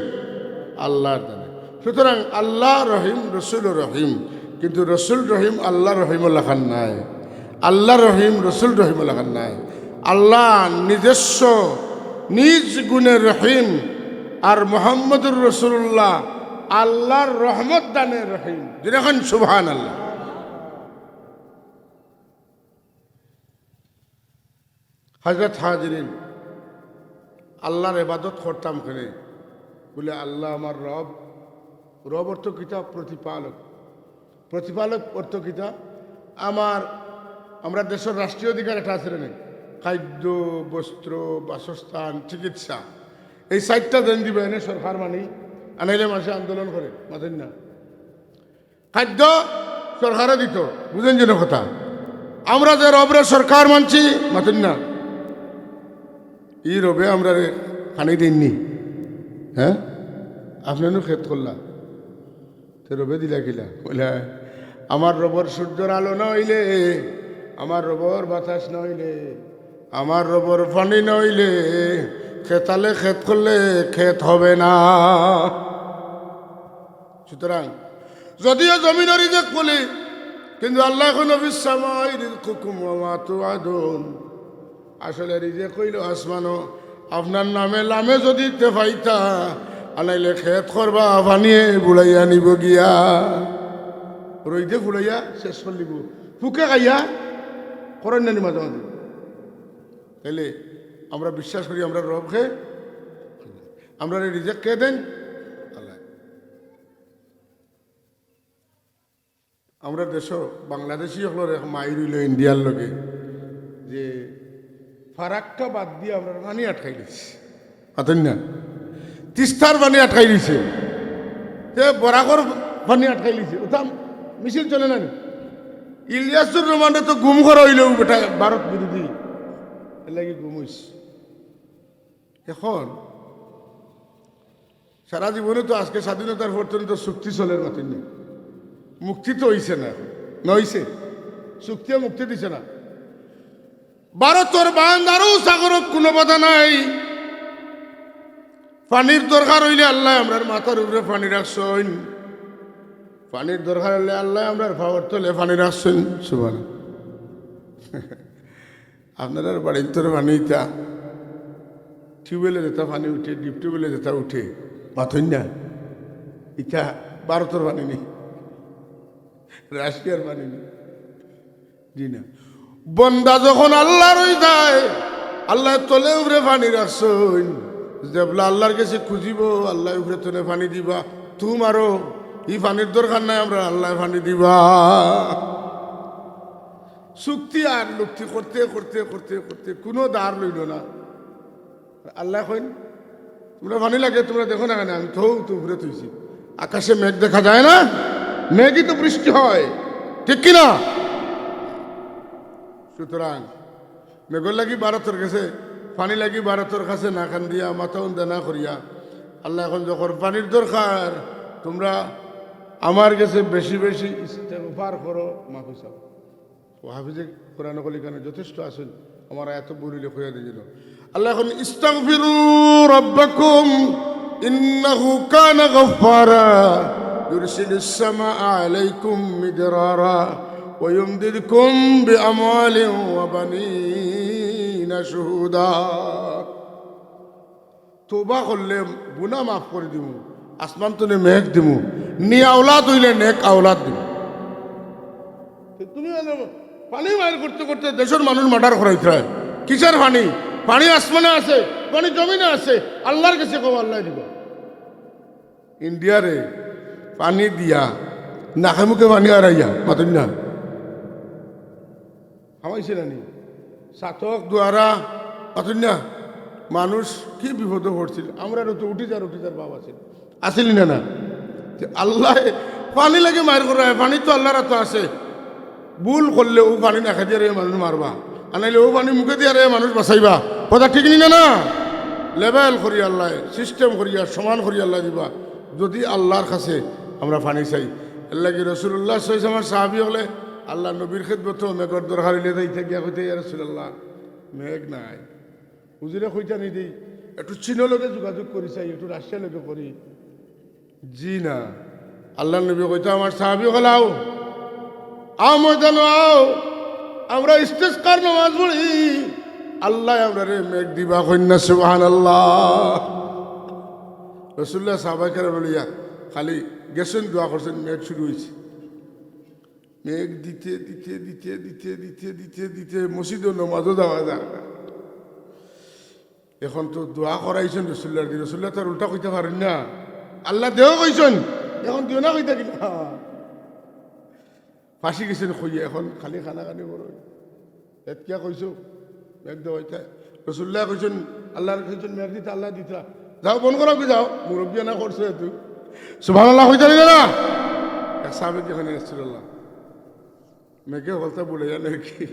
আল্লাহর দানে। সুতরাং আল্লাহ রহিম, রসুল রহিম, কিন্তু রসুল রহিম আল্লাহ রহিমুল্লাহ খান নাই, আল্লাহ রহিম রসুল রহিমুল্লাহ খান নাই। আল্লাহ নিজস্ব নিজ গুণে রহিম, আর মোহাম্মদুর রসুল্লাহ আল্লাহর রহমত দানে রহিম। যেরকম সুবহান আল্লাহ। হযরত হাজরিন, আল্লাহর ইবাদত করতাম কেন? বলে আল্লাহ আমার রব। রব অর্থ কিতা? প্রতিপালক। প্রতিপালক অর্থ কিতা? আমরা দেশের রাষ্ট্রীয় অধিকার একটা আছে না, খাদ্য, বস্ত্র, বাসস্থান, চিকিৎসা, এই সাইটটা দেন দিবে এনে সরকার মানি, আনাইলে মাসে আন্দোলন করে, মাথেন না। খাদ্য সরকারে দিত, বুঝেন যেন কথা। আমরা যে রবরে সরকার মানছি, মাথেন না, ই রবে আমরা খানি দিননি। হ্যাঁ, আপনারও খেত করলা তো রবে দিলা কিলা? বলে আমার রবর সূর্যর আলো নইলে, আমার রবর বাতাস নইলে, আমার রবর পানি নইলে খেতালে খেত করলে খেত হবে না। সুতরাং যদিও জমিনের রিজেক বলি, কিন্তু আল্লাহ এখন অবিশ্বামাই রিজকুকুম ওয়া মা তুআদুন। আসলে রিজেক হইল আসমানো, আপনার নামে লামে যদি তেফাইতা, আনাইলে খেত করবা পানিয়ে বুড়াইয়া নিব গিয়া, রইদে ফুড়াইয়া শেষ করে দিব, ফুকে খাইয়া করেন নানি মাঝে মাঝে। তাইলে আমরা বিশ্বাস করি আমরা রব খে, আমরা রিজেক কে দেন? আল্লাহ। আমরা দেশ বাংলাদেশি হল মাই রইল ইন্ডিয়ার লগে, যে ফারাক্কা বাদ দিয়ে আমরা পানি আটকাই দিচ্ছি, পাতেন না? তিস্তার পানি আটকাই দিছে, বরাকর পানি আটকাই দিছে, ওটা মিছিল চলে না। ইলিয়াসুর রহমানে তো গুম করা হইলেও বেটা ভারত বিরোধী, এর লাগে গুম হইছে। এখন সারা জীবনে তো আজকে স্বাধীনতার পর্যন্ত চুক্তি চলের মতন নেই, মুক্তি তো হইছে না, নইছে চুক্তিও মুক্তি দিছে না। ভারতের বান্দারও সাগরক কোনো বাধা নাই। পানির দরকার হইলে আল্লাহ আমরার মাথার উপরে পানি রাখছেন, পানির দরকার হইলে আল্লাহ আমরার ফাওয়ার তলে পানি রাখছেন। সুবহান আপনার বাড়ির তোর পানিটা টিউবওয়েলে যেটা পানি উঠে, ডিপ টিউবওয়েলে যেটা উঠে মাথন না, ইটা ভারতের পানি নেই, রাশিয়ার পানি নেই। জি না, বন্দা যখন আল্লাহর হয়ে যায়, আল্লাহ তলে উপরে পানি রাখছেন, যেবলা আল্লাহর কাছে খুঁজিব আল্লাহ উপরে তলে পানি দিবা। তুমারও এই পানির দরকার নাই, আমরা আল্লাহ পানি দিবা। চুক্তি আর লুক্তি করতে করতে করতে করতে কোনো দাঁড় লইল না। আল্লাহ কইন তোমরা পানি লাগে, তোমরা দেখো না কেন, আমি তো উপরে তুইছি। আকাশে মেঘ দেখা যায় না, মেঘই তো বৃষ্টি হয়, ঠিক কিনা? সুতরাং মেঘর লাগি ভারতের কাছে, পানি লাগি ভারতের কাছে না খান দিয়া মাথা উন্দা না করিয়া, আল্লাহ এখন যখন পানির দরকার, তোমরা আমার কাছে বেশি বেশি ইস্তেগফার করো, মাফি চাও। হাফিজে কোরআন কলিকানে যথেষ্ট আছেন, আমার এত বলিলে হইয়া দিয়েছিল। আল্লাহ এখন ইস্তাগফিরু রাব্বাকুম ইন্নাহু কানা গফফারা ইউরসিলুস সামা আলাইকুম মিদরারা ওয়া ইউমদিদকুম বিআমওয়ালিন ওয়া বানিনা শুহুদা। তওবা করলে গুনাহ মাফ করে দিমু, আসমান তুলে মেঘ দিমু, নি আওলাদ হইলে নেক আওলাদ দিমু। তুমি পানি বাইর করতে করতে দেশের মানুষ মার্ডার করাইতে হয়। কিসের পানি? পানি আসমানে আছে, পানি জমিনে আছে, আল্লাহর কাছে কব, আল্লাহ দিব। ইন্ডিয়ারে পানি দিয়া নাকে মুখে পানি হারাইয়া মাতুন না খাওয়াইছে নানি সাতক দ্বারা মাতুন না, মানুষ কি বিপদে পড়ছিল। আমরা তো উঠি যার বাবা ছিল, আসিলি না না? আল্লাহ পানি লাগে মায়ের করা, পানি তো আল্লাহর তো আছে। ভুল করলে ও পানি না খাই দিয়ে মানুষ মারবা, আনাইলে ও পানি মুখে দিয়ে মানুষ বাঁচাইবা, কথা ঠিক নি না? লেভেল করি আল্লাহ, সিস্টেম করিয়া সমান করি আল্লাহ দিবা। যদি আল্লাহর কাছে আমরা পানি চাই, আল্লাহ কি রসুল্লাহ সহিস আমার সাহাবি হলে আল্লাহ নবীর খেদমত মেঘর দরকার হইলে যাইতে গিয়া কইতে রসুল্লাহ মেঘ নাই, হুজুরে কইতা নি দিই একটু চীনের লোকে যোগাযোগ করি চাই, একটু রাশিয়ার লোকে করি। জি না, আল্লাহ নবী কইতা আমার সাহাবি হল আও ময়দান আও, আমরা ইস্তেসকার নামাজ পড়ি, আল্লাহ আমরা রে মেঘ দিবা কন্যা। সুবহানাল্লাহ। রাসূলুল্লাহ সাহাবায়ে বলিয়া খালি গেছেন, দোয়া করছেন, মেঘ শুরু হয়েছে। মেঘ দিতে দিতে দিতে দিতে দিতে দিতে দিতে মসজিদে নামাজও যাওয়া যায় না। এখন তো দোয়া করাইছেন রসুল্লাহ, রসুল্লাহ তার উল্টা কইতে পারেন না, আল্লাহ দেহ কইছেন, এখন দিও না কইতা কিনা ফাঁসি গেছেন খুঁজে, এখন খালি খানা খানি বড় কিয়া কইছো মেঘ দেওয়াইতা। রসুল্লাহ কইছেন, আল্লাহর কইছেন মেঘ দিতা, আল্লাহ দিতা, যাও বন করা যাও, মুরব্বী না করছো তুই। সুবহানাল্লাহ হইতা না? এক সাহাবী যেখানে রাসূলুল্লাহ মেঘে বলতে বলে জানে কি,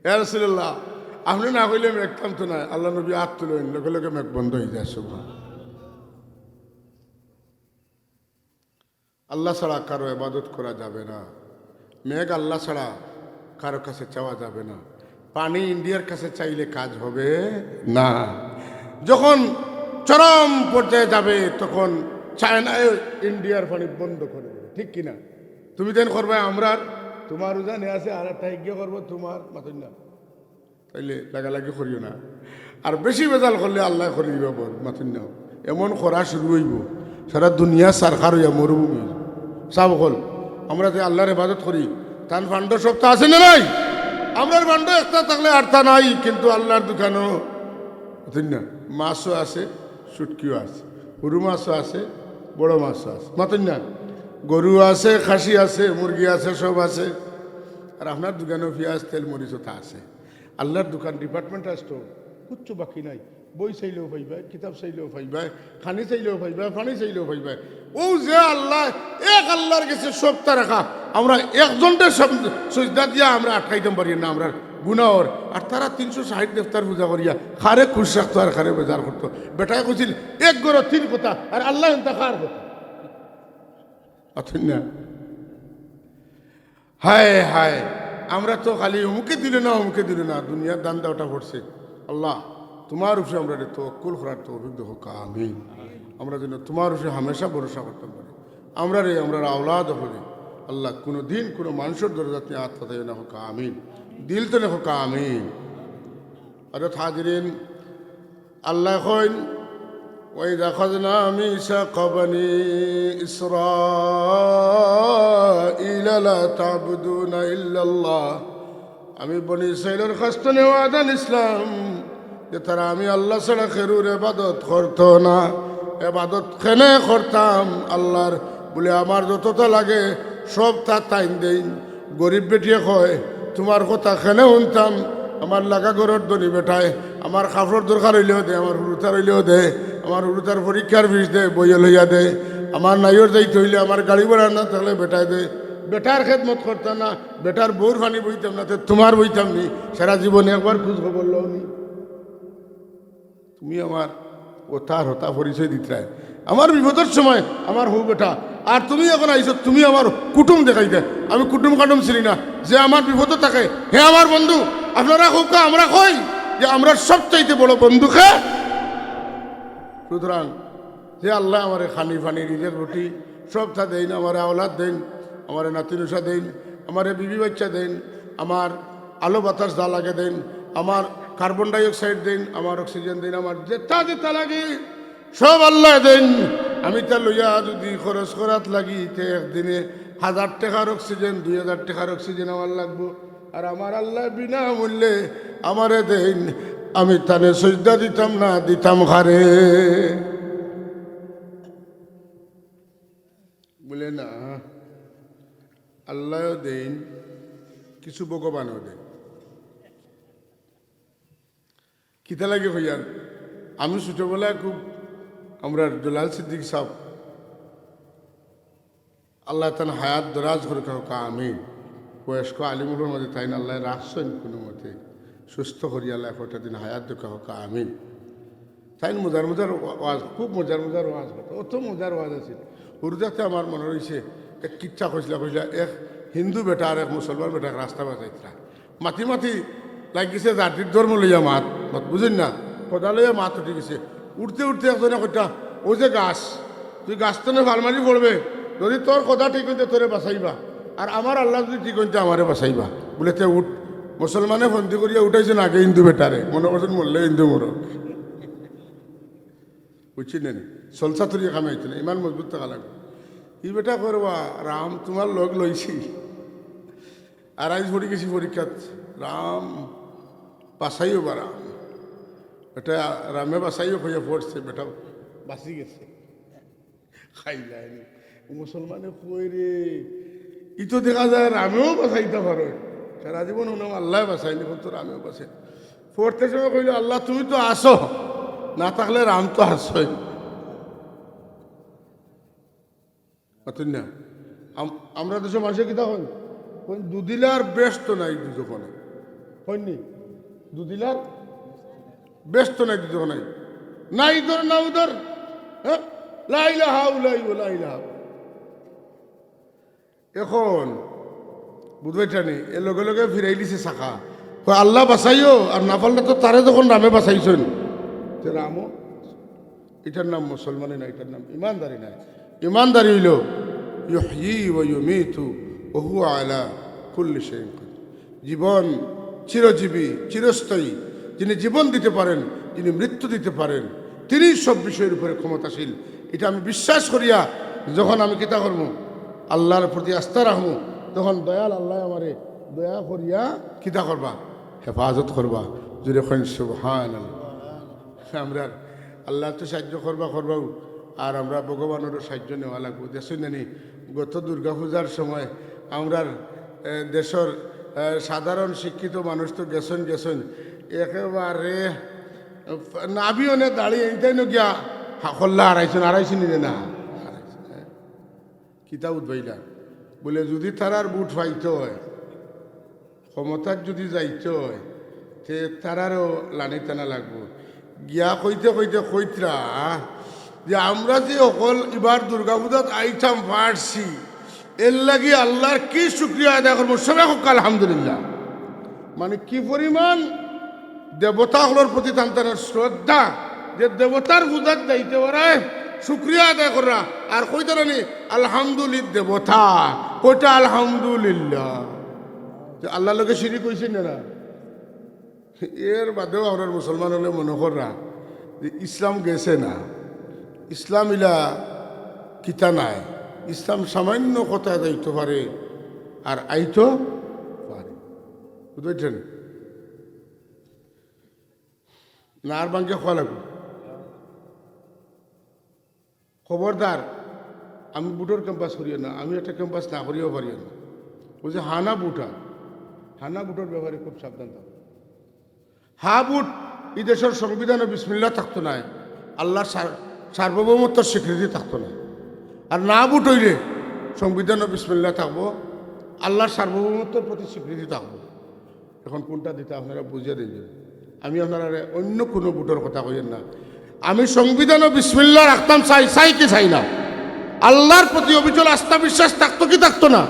ইয়া রাসূলুল্লাহ আপনি না কইলে মেঘ থামতো না। আল্লাহ নবী হাত তুলেন, লোকে লোকে মেঘ বন্ধ হয়ে যায়। সুবহান আল্লাহ ছাড়া কারো ইবাদত করা যাবে না, মেঘ আল্লাহ ছাড়া কারো কাছে চাওয়া যাবে না, পানি ইন্ডিয়ার কাছে চাইলে কাজ হবে না। যখন চরম পর্যায়ে যাবে তখন চায়নায় ইন্ডিয়ার পানি বন্ধ করে দেবে, ঠিক কিনা? তুমি দেন করবে, আমরা তোমার উজানে আছে আর একটা এগিয়ে করবো তোমার মাথুন না, তাইলে লাগালাগি করিও না। আর বেশি বেজাল করলে আল্লাহ করে দিব মাথুন না, এমন করা শুরু হইব সারা দুনিয়া সারখার হইয়া মরুভূমি সব হল। আমরা যে আল্লাহর ইবাদত করি তার ফান্ড সপ্তাহ আছে না নাই? আমরার ফান্ড একটা থাকলে আর্থা নাই, কিন্তু আল্লাহর দোকানও না, মাছও আছে, শুটকিও আছে, গরু মাছও আছে, বড় মাছও আছে, মাতেন না? গরু আছে, খাসি আছে, মুরগি আছে, সব আছে। আর আপনার দোকানেও পেঁয়াজ তেল মরিচও তা আছে। আল্লাহর দোকান ডিপার্টমেন্টাল স্টোর, কিচ্ছু বাকি নাই। বই চাইলেও পাইবা, কিতাব চাইলেও পাইবা, খানি চাইলেও পাইবা, পানি চাইলেও পাইবা। ও যে আল্লাহ, এক আল্লাহর কাছে সবটা রাখা, আমরা একজনটা সব সজদা দিয়া আমরা আটকাইতে পারি না, আমরা গুনাহর, আর তারা 360 দেবতার পূজা করিয়া খারে খুশ রাখতো আর খারে বেজার করতো। বেটায় কইছিল এক গড় 3 কথা, আর আল্লাহ এনতা খার কথা অথই না। হায় হায়, আমরা তো খালি অমুকে দিলে না অমুকে দিলে না, দুনিয়ার দান দেওয়াটা পড়ছে। আল্লাহ তোমার উপরে আমরা তওয়াক্কুল করার তৌফিক দাও, আমিন। আমরা যেন তোমার উপরে হামেশা ভরসা করতে পারি। আমরা আওলাদ হলে আল্লাহ কোনো দিন কোনো মানুষের দরজাতে হাত পাতাই না হোক, আমিন। দিল তো না হোক, আমিন। আরে হাজিরিন, আল্লাহ কইন وإذ أخذنا ميثاق بني إسرائيل لا تعبدون إلا الله। আমি বনি ইসরাইলের কাছ থেকে ওয়াদা নিলাম যে তারা আমি আল্লাহ ছাড়া খেরুর ইবাদত করতো না। ইবাদত কেনে করতাম আল্লাহর, বলে আমার যতটা লাগে সব তা তাইন দেই। গরিব বেটিয়ে কয় তোমার কথা কেনে শুনতাম, আমার লাগা ঘরের ধনী বেটায় আমার কাপড় দরকার হইলেও দে, আমার হুরুতার হইলেও দে, আমার হুরুতার পরীক্ষার ফিস দে, বইয়ে লইয়া দে, আমার নাইয়ের যাইতে হইলে আমার গাড়ি ভাড়া না থাকলে বেটায় দে। বেটার খেদমত করতাম না, বেটার বউর ফানি বইতাম না, তোমার বইতাম নি, সারা জীবনে একবার খোঁজ খবর লও নি। তুমি আমার ও তার হতা পরিচয় দিতে আমার বিপদের সময় আমার হু বেটা, আর তুমি এখন আইসো তুমি আমার কুটুম দেখাইতে। আমি কুটুম কাটুম ছিলি না, যে আমার বিপদ থাকে হে আমার বন্ধু। আপনারা হোক আমরা কই যে আমরা সবচাইতে বড় বন্ধুকে। সুতরাং যে আল্লাহ আমার খানি ফানি রিজেক রুটি সব তা দেন, আমার আওলাদ দেন, আমার নাতিনুষা দেন, আমার বিবি বাচ্চা দেন, আমার আলো বাতাস দা লাগে দেন, আমার কার্বন ডাই অক্সাইড দেন, আমার অক্সিজেন দেন, আমার যেটা যেটা লাগে সব আল্লাহ দেন। আমি তা লইয়া যদি খরচ করাত লাগি তে একদিনে 1000 টাকার অক্সিজেন 2000 টাকার অক্সিজেন আমার লাগবো, আর আমার আল্লাহ বিনা মূল্যে আমারে দেন। আমি তানে সজদা দিতাম না, দিতাম ঘরে। বলে না আল্লাহও দেন, কিছু ভগবানও দেন। কিতা লাগে হইয়ার, আমি ছোটবেলায় খুব আমরা জলাল সিদ্দিক সাহেব আল্লাহ তান হায়াত দরাজ করে কাউকে আমিন। বয়স্ক আলিমুলের মধ্যে তাই না আল্লাহ রাখছেন কোনো মতে সুস্থ করি আল্লাহ কটা দিন হায়াত দেখা হোক, আমিন। তাই মজার মজার ওয়াজ, খুব মজার মজার ওয়াজ হতো, অত মজার ওয়াজ আছে। উর্দাতে আমার মনে রয়েছে এক কিচ্ছা কইসলা এক হিন্দু বেটা আর এক মুসলমান বেটা রাস্তা বাজাইতরা, মাতি মাতি লাগিছে জাতির ধর্ম লইয়া মাত মাত বুঝেন না, কদা লইয়া মাত উঠে গেছে। উঠতে উঠতে একজনে কইটা ও যে গাছ, তুই গাছটা ফালমারি পড়বে, যদি তোর কথা ঠিক হইতে তোরে বাঁচাইবা, আর আমার আল্লাহ যদি ঠিক হইতে আমারে বাঁচাইবা। বলে তে উঠ। মুসলমানে বন্দি করিয়া উঠাইছেন আগে হিন্দু বেটারে, মনে করছেন মরলে হিন্দু মরক, বুঝছি না চলসা তরিয়া কামাইছে না, ইমান মজবুত থাকা লাগবে। ই বেটা করবা রাম তোমার লগ লইছি, আর আইজ পড়ি গেছি পরীক্ষাত, রাম বাসাইও বা রাম, এটা রামে বাসাইও হইয়া পড়ছে, বেটা বাঁচি গেছে, খাই যায়নি। মুসলমানে কই রে ই তো দেখা যায় রামেও বাঁচাইতে পারো, সারা জীবন উনাম আল্লাহ বাঁচাইনি, কিন্তু রামেও বাঁচে। পড়তে সময় কইল আল্লাহ তুমি তো আসো, না থাকলে রাম তো আসই না। আমরা দেশের মানুষের কিতা হন দুদিলার ব্যস্ত নাই দুজনে হয়নি, দুদিলার ব্যস্ত নাই দুজনে নাই, না ইধর না উধর, হ্যাঁ লাইলা হাউ লাইব লাইলা হাউ। এখন বুধবাইটা নেই এ লগে লগে ফিরাই দিছে শাখা, আল্লাহ বাঁচাইও, আর না পারলে তো তারে যখন রামে বাঁচাইছেন, রামও এটার নাম মুসলমানি না, এটার নাম ইমানদারি নাই। ইমানদারি হইল ইউহয়ী ওয়া ইউমীতু ওয়া হুয়া আলা কুল্লি শাইইন কাদির। জীবন চিরজীবী চিরস্থায়ী, যিনি জীবন দিতে পারেন, যিনি মৃত্যু দিতে পারেন, তিনি সব বিষয়ের উপরে ক্ষমতাশীল। এটা আমি বিশ্বাস করিয়া যখন আমি কিতা করবো আল্লাহর প্রতি আস্থা রাখবো, তখন দয়াল আল্লাহ আমারে দয়া করিয়া কিতা করবা হেফাজত করবা। যদি এখন সুবহানাল্লাহ, আমরা আল্লাহ তো সাহায্য করবাও, আর আমরা ভগবানেরও সাহায্য নেওয়া লাগবো। দেখুন জানি গত দুর্গাপূজার সময় আমরা দেশের সাধারণ শিক্ষিত মানুষ তো গেছেন একেবারে নাবিওনে দাঁড়িয়ে এইটাই গিয়া হাকল্লা আড়াইছেন না কিতা উদ্ভাইলা বলে যদি তারার বুট ফাইতে হয় ক্ষমতার যদি যাইতে হয় তে তারারও লানি টানা লাগবো গিয়া কইতে কইতে কইতরা যে আমরা যে অকল এবার দুর্গাপূজাত আইতাম পারছি এর লাগি আল্লাহর কি শুক্রিয়া আদায় করবো সবাই হোক আলহামদুলিল্লাহ। মানে কি পরিমাণ দেবতাগুলোর প্রতি তান্তানের শ্রদ্ধা যে দেবতার পূজাত যাইতে পারায় শুক্রিয়া আদায় করা আর কইতে রানি আলহামদুলিল্লাহ দেবতা কইটা আলহামদুলিল্লাহ যে আল্লাহ লোকে শিরিক কইছেন না এর বাদেও আমরা মুসলমান হলে মনে করা যে ইসলাম গেছে না ইসলাম ইলা কিতা নাই ইসলাম সামান্য কথা যাইতে পারে আর আইতো পারে বুঝেছেন না আর বাঙ্কে খাওয়া লাগবে খবরদার আমি বুটোর ক্যাম্পাস করিও না আমি একটা ক্যাম্পাস না করিও পারিও না বলছে হানা বুটোর ব্যাপারে খুব সাবধান থাকবে হা বুট এই দেশের সংবিধানে বিসমিল্লাহ থাকতো না আল্লাহর সার্বভৌমত্বর স্বীকৃতি থাকতো না আর না বুট হইলে সংবিধানে বিসমিল্লাহ থাকবো আল্লাহর সার্বভৌমত্বর প্রতি স্বীকৃতি থাকবো এখন কোনটা দিতে আপনারা বুঝিয়ে দিন আমি আপনারা অন্য কোনো বুটোর কথা কইেন না আমি সংবিধানে বিসমিল্লাহ রাখতাম চাই কি চাই না আল্লাহর প্রতি অবিচল আস্থা বিশ্বাস থাকতো কি থাকতো না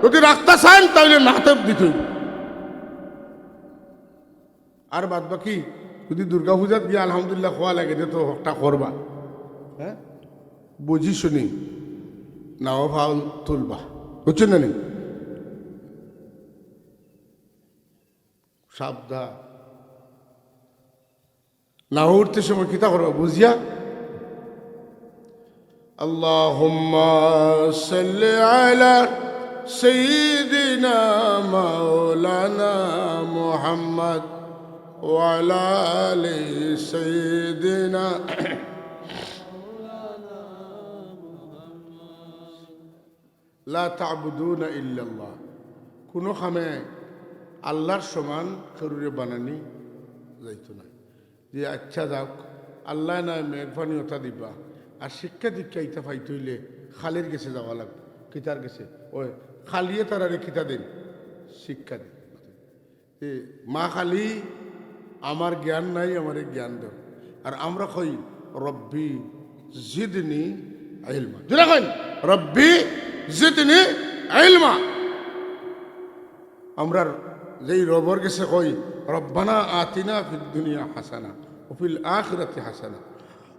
যদি রাখতে চান তাহলে নাতে দিতই আর বাদ বাকি যদি দুর্গা পূজাত গিয়ে আলহামদুলিল্লাহ খোয়া লাগে তো হকটা করবা হ্যাঁ বুঝি শুনি নাও ফাউল তুলবা বুঝছেন না নি সাবধা না উঠতে সময় কিতা করবা বুঝিয়া আল্লাহুম্মা সাল্লি আলা সাইয়্যিদিনা মাওলানা মুহাম্মদ وعلى آل سيدنا لا تعبدون إلا الله কোনো খামে আল্লাহর সমান শরীরে বানানি যাইতো না যে আচ্ছা যাক আল্লাহ না মেহরবানি ওটা দিবা আর শিক্ষা দীক্ষা ইটা পাইতে হইলে খালির গেছে যাওয়া লাগবে কিতার গেছে ওই খালিয়ে তারারে কিতা দিন শিক্ষা দিন মা খালি আমার জ্ঞান নাই আমার জ্ঞান দাও আর আমরা কই রব্বি জিদনি ইলমা জোরে কই রব্বি জিদনি ইলমা আমরা যেই রবর গেছে কই রব্বানা আতিনা ফিদ দুনিয়া হাসানা ওয়া ফিল আখিরাতি হাসানা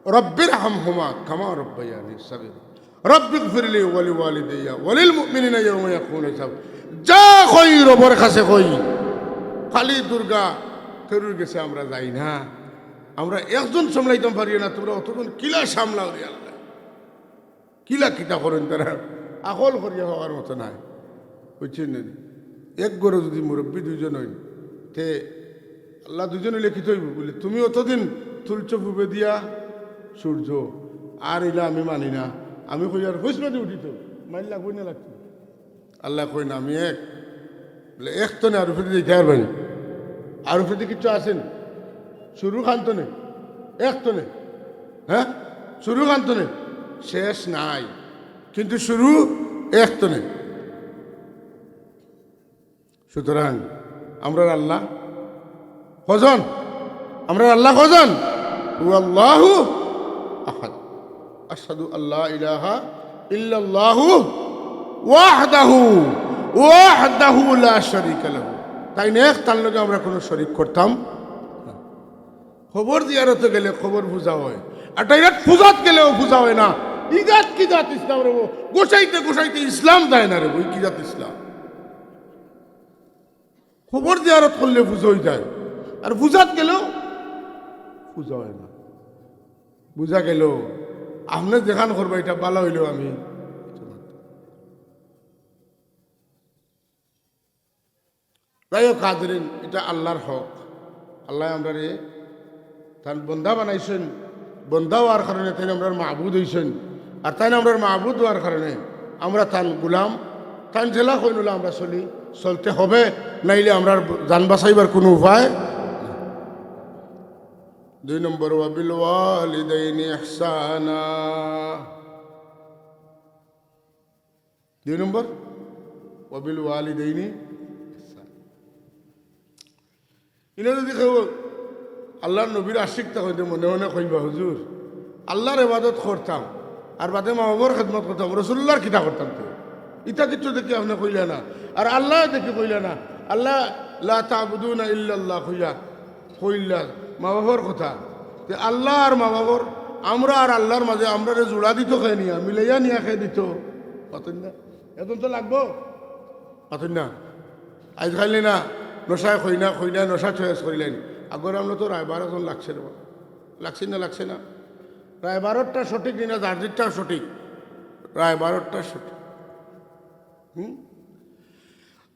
রব্বিরহামহুমা কামা রব্বায়ানি সগীরা রব্বিগফিরলি ওয়া লিওয়ালিদাইয়া ওয়া লিল মুমিনিনা ইয়াওমা ইয়াকুমুল হিসাব যা কই রবর কাছে কই খালি দুর্গা ফেরুর গেছে আমরা যাই না আমরা একজন সামলাইতাম পারি না তোমরা অতজন কিলা সামলাও রে আল্লাহ কিলা কিতা করেন তারা আকল করিয়া হওয়ার মতো নাই বুঝছেন এক গরু যদি মুরব্বী দুইজন হইন তে আল্লাহ দুজনে লিখিত হইব বলে তুমি অতদিন তুলছ ফুবে দিয়া সূর্য আর এলা আমি মানি না আমি কই আর হুস মাঝে উঠিত মাইল লাগবই না লাগতো আল্লাহ কই না আমি এক বলে এক তো না আর ফেতে দিতে পারবেন আর ফেতে কিছু আছেন শুরু খান্ত নেই এক তো নেই হ্যাঁ শুরু খান্ত নেই শেষ নাই কিন্তু শুরু এক তো নেই সুতরাং আমরা আল্লাহ কজন আমরা আল্লাহ কজন আল্লাহু আহাদ আশহাদু আল্লা ইলাহা ইল্লাল্লাহু ওয়াহদাহু লা শারীকা লাহু তাই না তার লগে আমরা কোনো শরীক করতাম না খবর জিয়ারতে গেলে খবর বুঝা হয় আর ডাইরেক্ট পূজাত গেলেও বুঝা হয় না ইজাত কি জাত ইসলাম রে গোসাইতে গোসাইতে ইসলাম যায় না রে ওই কি জাত ইসলাম খবর জিয়ারত করলে বুঝা হয়ে যায় আর বুঝাত গেলেও বুঝা হয় না বুঝা গেল আপনি যেখান করবো এটা ভালো হইলেও আমি তাই কাদরিন এটা আল্লাহর হক আল্লাহ আমরা রে তার বন্ধা বানাইছেন বন্ধা হওয়ার কারণে তাই আমরা মাহবুদ হয়েছেন আর তাই আমরা মাহবুদ হওয়ার কারণে আমরা তার গুলাম তার জেলা কই নিলে আমরা চলতে হবে নাইলে আমরা জান বাঁচাইবার কোনো উপায়। 2 নম্বর ওয়াবিল ওয়ালিদাইনি ইহসানা 2 নম্বর ওয়াবিল ওয়ালিদাইনি ইনে যদি কেউ আল্লাহর নবীর আশিক হইতে মনে মনে কইবা হুজুর আল্লাহর ইবাদত করতাম আর বাদে মা বাবার খেদমত করতাম রসুল্লাহর কিতা করতাম তো ইটা কিছু দেখি আপনি কইলে না আর আল্লাহ দেখি কইলে না আল্লাহ লা তা'বুদুনা ইল্লাল্লাহ কইলা মা বাবার কথা যে আল্লাহ আর মা বাবার আমরা আর আল্লাহর মাঝে আমরা জোড়া দিত খেয়ে নিয়া মিলাইয়া নিয়া খেয়ে দিত পাতেন না এখন তো লাগবো পাতেন না আজ খাইলে না নশায় খইনা নশা চয়েস করিলেন আগর আমরা তো রায় 12 জন লাগছে না লাগছে না রায় 12টা সঠিক না জার্জিরটাও সঠিক রায় 12টা সঠিক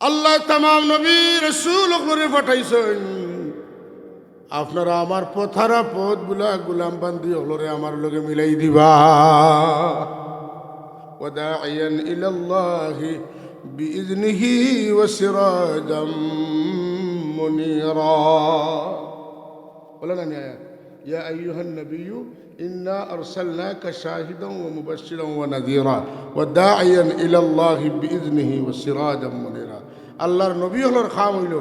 আল্লাহ তামাম নবী রাসূল করে পাঠাইছেন আপনারা আমার পথারা পথগুলা গুলাম বান্দি হলরে আমার লগে মিলাই দিবা ওয়াদাইয়ান ইলাল্লাহি বিইজনিহি ওয়া সিরাজাম মুনিরা বলেন না ইয়া আইয়ুহান নাবিয়্যু ইন্না আরসালনাকা শাহিদান ওয়া মুবাশশিরান ওয়া নাযীরা ওয়াদাইয়ান ইলাল্লাহি বিইজনিহি ওয়া সিরাজাম মুনিরা আল্লাহর নবী হলর খাম হইল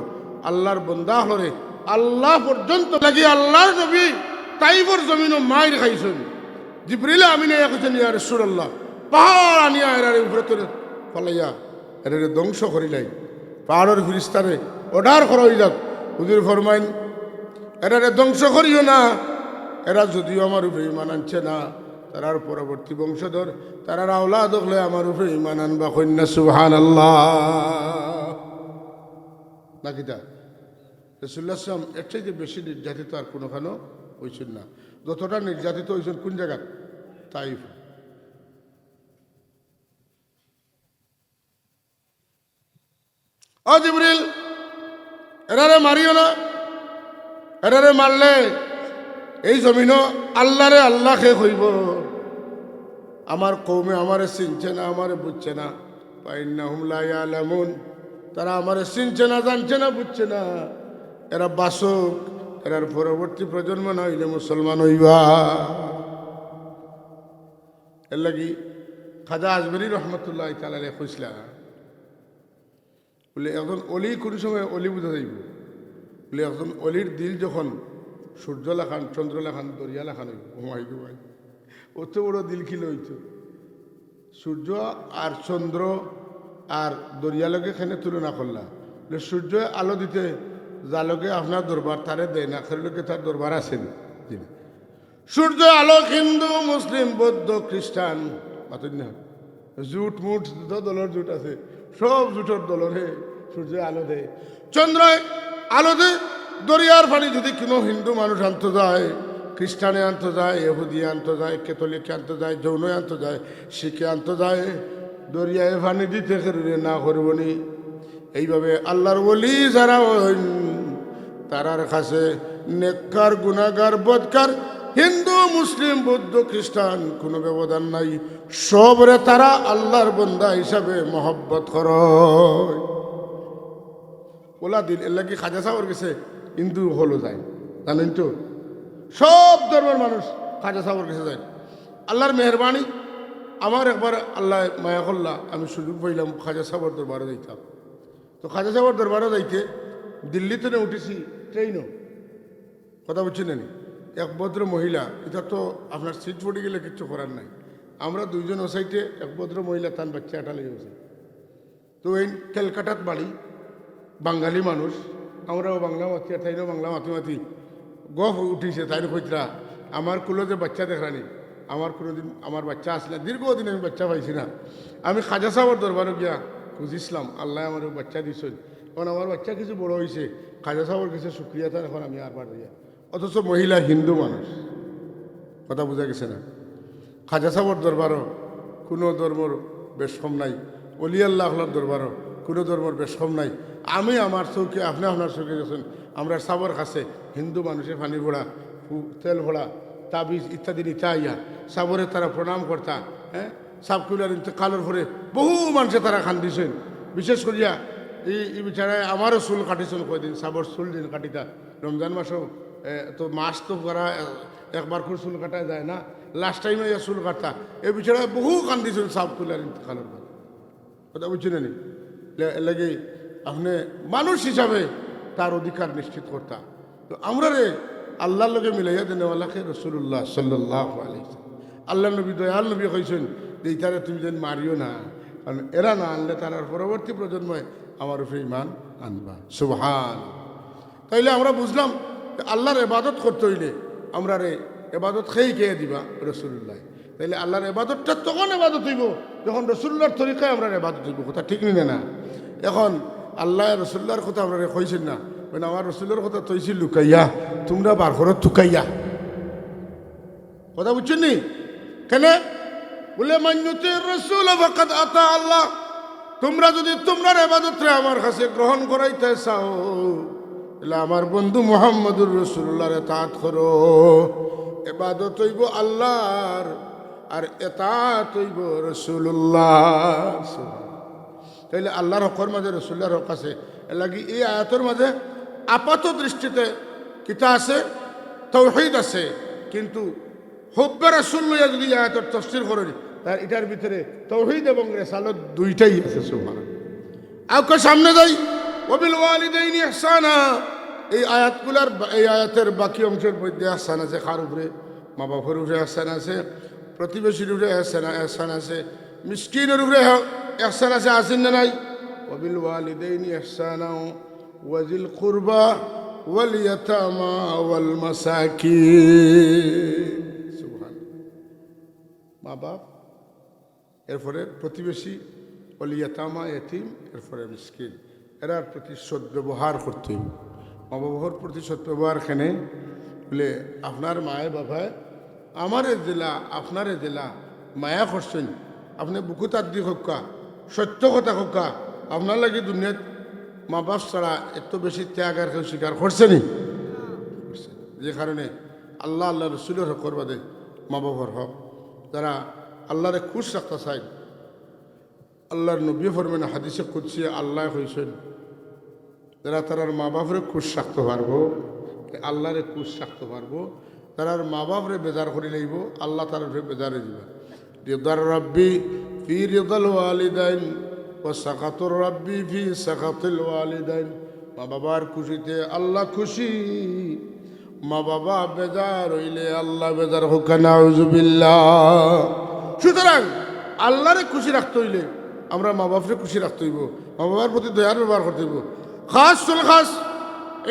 আল্লাহর বান্দা হলরে আল্লাহ পর্যন্ত লাগি আল্লাহর নবী তাইফের জমিনও মাইর খাইছেন জিবরিল আমিনে কইছেন ইয়া রাসূলুল্লাহ পাহাড় আনিয়া এরারে উপরে তোরে ফলাইয়া এরারে ধ্বংস করিলাই পাহাড়ের ফিরিস্তারে অর্ডার করা হই যাক হুজুর ফরমাইন এরারে ধ্বংস করিও না এরা যদিও আমার উপরে ঈমান আনছে না তারার পরবর্তী বংশধর তারার আওলাদ হলে আমার উপরে ঈমান আনবা কন্যা সুবহানাল্লাহ নাকিটা রাসূলুল্লাহ সাল্লাল্লাহু আলাইহি ওয়াসাল্লাম এর চাইতে বেশি নির্যাতিত আর কোনোখানেও হয়েছেন না যতটা নির্যাতিত হয়েছেন কোন জায়গা তাইফ ও জিবরিল এরারে মারিও না এরারে মারলে এই জমিনও আল্লাহরে আল্লাহকে হইব আমার কৌমে আমারে চিনছে না আমারে বুঝছে না ফাইন্নাহুম লা ইয়ালামুন তারা আমারে চিনছে না জানছে না বুঝছে না এরা বাসক এরার পরবর্তী প্রজন্ম না হইলে মুসলমান হইবা এর লাগি খাজা আজমেরি রহমতুল্লাহ তাআলা কইসলা বলে একজন অলি কোন সময় অলি বুঝা যাইব বলে একজন অলির দিল যখন সূর্য লেখান চন্দ্র লেখান দরিয়া লেখান হইব হুমাই গুমাই অত বড় দিল খিল হইত সূর্য আর চন্দ্র আর দরিয়ালকে এখানে তুলনা করলা বলে সূর্য আলো দিতে জালকে আপনার দরবার তারে দেয় না খেলকে তার দরবার আছে সূর্য আলো হিন্দু মুসলিম বৌদ্ধ খ্রিস্টান না জুট মুট দলের জুট আছে সব জুটের দলরে সূর্য আলো দেয় চন্দ্র আলো দেয় দরিয়ার পানি যদি কোনো হিন্দু মানুষ আনতে যায় খ্রিস্টানে আনতে যায় ইহুদি আনতে যায় ক্যাথলিকে আনতে যায় জৈনে আনতে যায় শিখে আনতে যায় দরিয়ায় পানি দিতে না করবনি এইভাবে আল্লাহর ওলি যারা তারার কাছে নেককার গুনাহগার বদকার হিন্দু মুসলিম বৌদ্ধ খ্রিস্টান কোনো ব্যবধান নাই সবরে তারা আল্লাহর বান্দা হিসাবে মহব্বত করে ওলা দিল এর লাগি খাজা সাহর গেছে হিন্দু হলো যায় জানেন তো সব ধর্মের মানুষ খাজা সাহর কাছে যায় আল্লাহর মেহরবানি আমার একবার আল্লাহ মায়া করলা আমি সুযোগ পাইলাম খাজা সাহর দরবারে যাইতাম তো খাজা সাহর দরবারে যাইতে দিল্লিতে না উঠেছি ট্রেনও কথা বুঝছেন না এক ভদ্র মহিলা এটা তো আপনার সিট পড়ে গেলে কিচ্ছু করার নাই আমরা দুইজন ও সাইডে এক ভদ্র মহিলা তার বাচ্চা এটা লেগে গেছে তো এই ক্যালকাটাত বাড়ি বাঙালি মানুষ আমরাও বাংলা মাতি আর তাইও বাংলা মাতি গফ উঠিছে তাই কইতরা আমার কুলো যে বাচ্চা দেখানি আমার কোনোদিন আমার বাচ্চা আসলে দীর্ঘদিন আমি বাচ্চা পাইছি না আমি খাজা সাহর দরবারে গিয়া খুঁজিছিলাম আল্লাহ আমার বাচ্চা দিছেন এখন আমার বাচ্চা কিছু বড় হয়েছে খাজা সাহর কাছে শুক্রিয়া তার এখন আমি আর বার দিয়া অথচ মহিলা হিন্দু মানুষ কথা বোঝা গেছে না খাজা সাহর দরবারও কোনো ধর্মর বেশ কম নাই অলি আল্লাহর দরবারও কোনো ধর্মর বেশ কম নাই আমি আমার চৌকে আপনি আপনার চৌকে গেছেন আমরা সাবর কাছে হিন্দু মানুষের পানি ভোড়া তেল ভোড়া তাবিজ ইত্যাদি নিতে আইয়া সাবরে তারা প্রণাম করতা হ্যাঁ সাবকুলার ইন্তকালের পরে বহু মানুষে তারা খান দিছেন বিশেষ করিয়া এই বিচারায় আমারও চুল কাটিছেন কয়দিন সাবর চুল দিন কাটিতা রমজান মাসও তো মাস তো করা একবার করে চুল কাটা যায় না লাস্ট টাইমে চুল কাটতা এই বিচারায় বহু কান দিছেন সাবকুলার ইন্তকালের পরে কথা বুঝছেন নি লাগে আপনি মানুষ হিসাবে তার অধিকার নিশ্চিত করতা। তো আমরা রে আল্লাহর লগে মিলাইয়া দেনেওয়ালাকে রসুল্লাহ সাল্লাল্লাহু আলাইহি ওয়াসাল্লাম। আল্লাহ নবী দয়াল নবী কইছেন যে এইটারে তুমি যেন মারিও না, কারণ এরা না আনলে তার পরবর্তী প্রজন্মে আমার উপরে ইমান আনবা। সুবহান। তাইলে আমরা বুঝলাম যে আল্লাহর ইবাদত করতে হইলে আমরা রে এবাদত খেয়ে দিবা রসুল্লাহ। তাইলে আল্লাহর এবাদতটা তখন এবাদত হইব যখন রসুল্লাহর তরিকায় আমরা এবাদত হইব। কথা ঠিক নিনে না? এখন আল্লাহ রসুল্লাহর কথা আমরা কইছেন না, আমার রসুল্লার কথা তৈছিল লুকাইয়া, তোমরা বার করো থুকাইয়া। কথা বুঝছেন নি? কেন বলে মান্যতের রসুল ফাকাদ আতা আল্লাহ। তোমরা যদি তোমরা এবাদতরে আমার কাছে গ্রহণ করাইতে চাও তাহলে আমার বন্ধু মুহাম্মদুর রাসূলুল্লাহর ইতাআত করো। ইবাদত হইব আল্লাহর আর ইতাআত হইব রাসূলুল্লাহ। তাইলে আল্লাহর হকের মাঝে রাসূলুল্লাহর হক আছে। এর লাগি এই আয়াতের মাঝে আপাত দৃষ্টিতে কিতা আছে? তাওহীদ আছে। কিন্তু হুব্বে রাসূল লইয়া যদি আয়াতের তাফসীর করেন তার এটার ভিতরে তাওহীদ এবং রিসালাত দুইটাই আছে। সুবহানাল্লাহ। আউকে সামনে যাই, ওয়াবিল ওয়ালিদাইনি ইহসানা। এই আয়াতগুলার এই আয়াতের বাকি অংশের মধ্যে ইহসান আছে। কার উপরে? মা বাবার উপরে ইহসান আছে, প্রতিবেশীর উপরে ইহসান আছে, মিসকিনের উপরে ইহসান আছে। আসেন না নাই? ওয়াবিল ওয়ালিদাইনি ইহসানা ওয়াজিল কুরবা ওয়াল ইয়াতামা ওয়াল মাসাকিন। সুবহানাল্লাহ। মা বাপ, এরপরে প্রতিবেশী, ওয়াল ইয়াতামা এতিম, এরপরে মিসকিন, এরার প্রতি সদ্ব্যবহার করতে হবে। মা বাবার প্রতি সদ্ব্যবহার কেনে বলে আপনার মায়ে বাবায় আমারে দিলা, আপনারে দিলা, মায়া করছেন, আপনি বুকু তার দি হোকা, সত্য কথা হোকা, আপনার লাগে দুনিয়াত মা বাপ ছাড়া এত বেশি ত্যাগ আর কেউ স্বীকার করছেনি। যে কারণে আল্লাহ আল্লাহ রসুলের হক করবা দেয় মা বাবার হক। যারা আল্লাহরে খুশ রাখতে চায়, আল্লাহর নবী ফরমেন হাদিসে কুদসি আল্লাহ হয়েছেন যারা তারার মা বাপরে খুশ রাখতে পারবো, আল্লাহরে খুশ রাখতে পারবো, তারার মা বাপরে বেজার করে লইব, আল্লাহ তার বেজারে দিবা। রিদার রাব্বি ফি রিদাল ওয়ালিদাইন ও সাকাতুর রাব্বি ফি সাকাতিল ওয়ালিদাইন। মা বাবার খুশিতে আল্লাহ খুশি, মা বাবা বেজার হইলে আল্লাহ বেজার হোক। নাউযুবিল্লাহ। সুতরাং আল্লাহরে খুশি রাখতে হইলে আমরা মা বাপরে খুশি রাখতে হইব, মা বাবার প্রতি দয়ার ব্যবহার করতে হইব। খাসুল খাস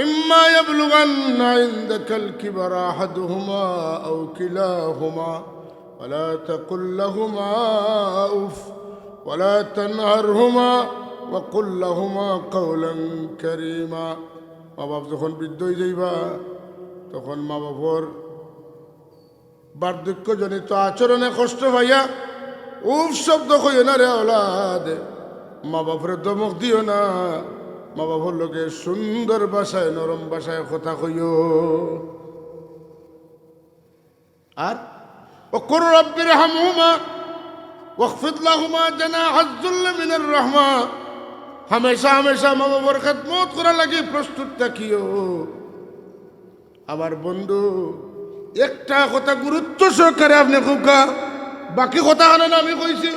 ইম্মা ইয়াবলুগান্না ইনদাকাল কিবারা আহাদুহুমা আও কিলাহুমা ওয়ালা তাকুল লাহুমা উফ ওয়ালা তানহারহুমা ওয়া কুল লাহুমা কাওলান কারীমা। মা বাপ যখন বৃদ্ধ হয়ে যাইবা তখন মা বাবার বার্ধক্যজনিত আচরণে কষ্ট পাইয়া উফ শব্দ কইও না রে ওলাদ। মা বাপরে দমক দিও না, মা বাবার লোকে সুন্দর ভাষায় নরম ভাষায় কথা কইও। আর ওকুর রব্বির হামহুমা ওয়াখফিদ লাহুমা জানাহাজ যুল্লি মিনার রাহমা। হামেশা হামেশা মা বাবার খেদমত করা লাগি প্রস্তুত থাকিও। আমার বন্ধু একটা কথা গুরুত্ব সহকারে আপনি কুকা, বাকি কথা আনেন আমি কইছি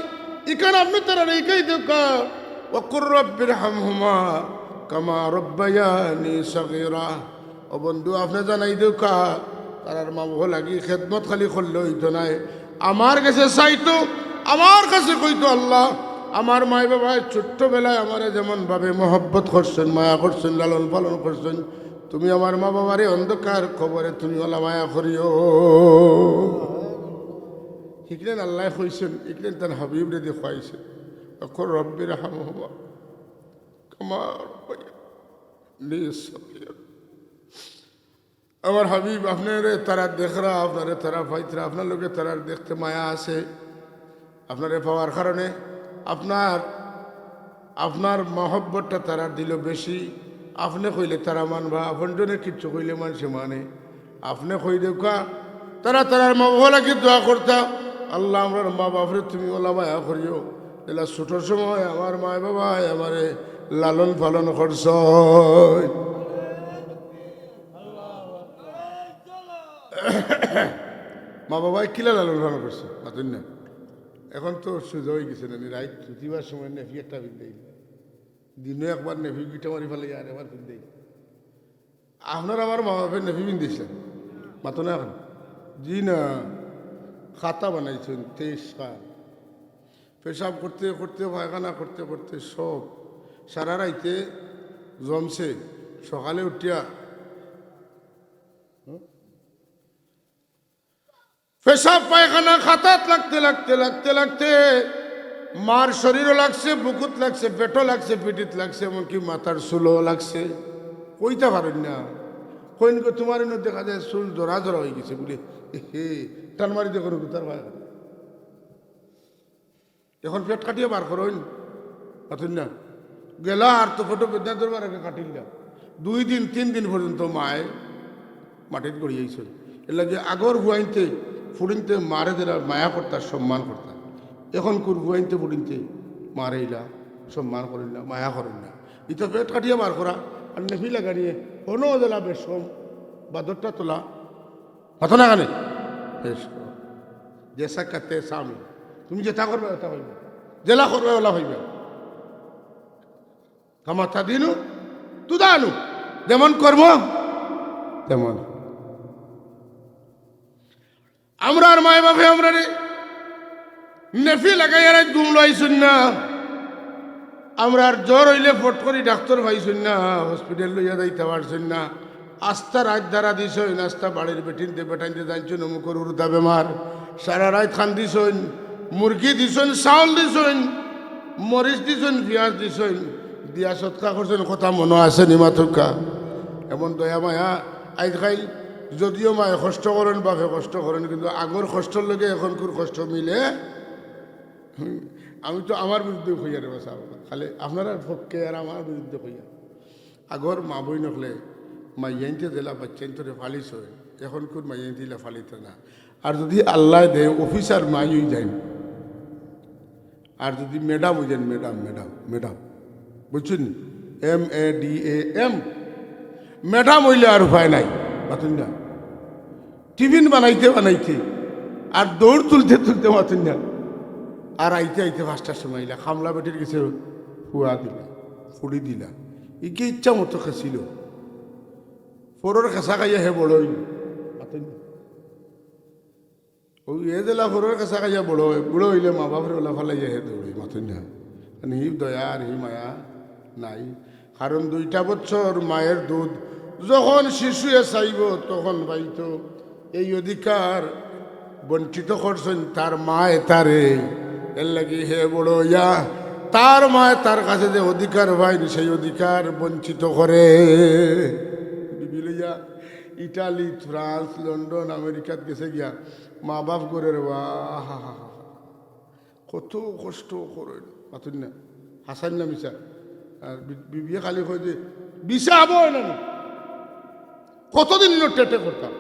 ইখানে আপনি তারা এইটাই দেখা। ওকুর রব্বির হামহুমা কামা রব্বায়ানি সগীরা। ও বন্ধু আপনি জানাই দেখা তারার মা বাবা লাগি খেদমত খালি করলে হইতো নাই, আমার কাছে চাইতো, আমার কাছে কইতো আল্লাহ আমার মাই বাবায় ছোট্টবেলায় আমারে যেমন ভাবে মহব্বত করছেন, মায়া করছেন, লালন পালন করছেন, তুমি আমার মা বাবারে অন্ধকার খবরে তুমি ওলা মায়া করিও। ইকলেন আল্লাহ কইছেন, ইকলেন তার হাবিব রে দিয়ে খুয়াইছেন। অকর রব্বির হামহুমা কামা রব্বায়ানি সগীরা। আমার হাবিব আপনারে তারা দেখরা, আপনারে তারা পাইতরা, আপনার লোকে তারার দেখতে মায়া আছে। আপনারে পাওয়ার কারণে আপনার মহব্বতটা তারা দিল বেশি। আপনি কইলে তারা মানবা, আপনজনে কিচ্ছু কইলে মানুষে মানে। আপনি কই দেখা তারা তারার মা বাবা লাগে দোয়া করতা, আল্লাহ আমার মা বাপরে তুমি ওলা মায়া করিও। এলা ছোটোর সময় আমার মা বাবা আমারে লালন পালন করছ। মা বাবাই কিলা লালন পালন করছে মাতুন না। এখন তো সুযোগ হয়ে গেছে না, রাইট ছুটিবার সময় নেফি একটা পিন্ধাই, দিনও একবার নেফি গিটা মারি ফেলে আর এবার পিন্ধাই। আপনার আমার মা বাপের নেভি দিয়েছিলেন মাতো না এখন জি না খাতা বানাইছেন 23 খান পেশাব করতে করতে পায়খানা করতে করতে সব সারা রাইতে জমছে সকালে উঠিয়া পেশাব পায়খানা খাতাত লাগতে লাগতে লাগতে লাগতে মার শরীরও লাগছে বুকুত লাগছে পেটও লাগছে পিঠিত লাগছে এমনকি মাথার চুলও লাগছে কইতে পারেন না কইন তোমার এনে দেখা যায় চুল জরা জরা হয়ে গেছে বলে হে টান মারি দেখো তার ভাই এখন পেট কাটিয়ে বার করইন পাতুন না গেলা আর তো ফটো বেদনা দরবার আগে কাটিল না 2 দিন 3 দিন পর্যন্ত মায় মাটিত গড়িয়েছিল এর লাগে আগর হুয়াইতে ফুড়িনতে মারে দিলা মায়া করতার সম্মান করতাম এখন কোন হুয়াইতে ফুড়িনতে মারেইলা সম্মান করেন না মায়া করেন না ইটা পেট কাটিয়ে বার করা আর নেফি লাগানিয়ে কোনো দিলা বেশম বাদরটা তোলা কথা না কানে বেশ জেসা কাতে সামি তুমি যেটা করবে ওটা হইবে জেলা করবে ওলা হইবে কামাতা দিনু তুদানু যেমন কর্ম তেমন আমরা আর মায় বাপে আমরা নেফি লাগাই আর ঘুম লাইছুন না আমরা আর জ্বর হইলে ফট করি ডাক্তার পাইছুন না হসপিটাল লইয়া যাইতে পারছুন না আস্তা রাত দ্বারা দিছইন আস্তা বাড়ির বেটিনতে বেটাইতে যাইছুন অমুকর উরুতা বেমার সারা রাত খান দিছইন মুরগি দিছইন চাউল দিছইন মরিচ দিছইন পিঁয়াজ দিছইন দিয়া সৎকা করছেন কথা মনে আছে নিমা থকা এমন দয়া মায়া আজকাল যদিও মায়ে কষ্ট করেন বাপে কষ্ট করেন কিন্তু আগর কষ্টর লগে এখনকার কষ্ট মিলে আমি তো আমার বিরুদ্ধে হইয়া রে বাসা খালি আপনারা পক্ষে আর আমার বিরুদ্ধে হইয়া আগর মা বই নকলে মাইয়াইতে দিলা বাচ্চাইন্তরে ফালিস হয় এখনকার মাইয়াইতে দিলা ফালিতে না আর যদি আল্লাহ দে অফিসার মাই হয়ে যায় আর যদি ম্যাডাম হয়ে যান ম্যাডাম ম্যাডাম ম্যাডাম বুঝছেন MADAM ম্যাডাম হইলে আর উপায় নাই মাতুন না টিফিন বানাইতে বানাইতে আর দৌড় তুলতে তুলতে মাতুন না আর আইতে আইতে 5টার সময় এলা খামলা বেটির গেছে হুয়া দিলা ফুড়ি দিলা ইকে ইচ্ছা মতো খেছিল ফোরের খেসা খাইয়া হে বড় হইল মাতুন না ওই এ দিলা ফোরের খেসা খাইয়া বড় হইলে মা বাপের ওলা ফালাইয়া হে দৌড়ে মাতুন না হি দয়া আর হি মায়া নাই কারণ 2টা বছর মায়ের দুধ যখন শিশুয়ে চাইব তখন পাইত এই অধিকার বঞ্চিত করছেন তার মায় তারে এর লাগি হে বড় ইয়া তার মায় তার কাছে যে অধিকার পাইনি সেই অধিকার বঞ্চিত করে বিবিলিয়া ইটালি ফ্রান্স লন্ডন আমেরিকাত গেছে গিয়া মা বাপ করে রে কত কষ্ট করেন মাতুন না হাসান না মিশা আর বিবিয়ে খালি কয় যে বিষা হবো না কতদিন টেটে করতাম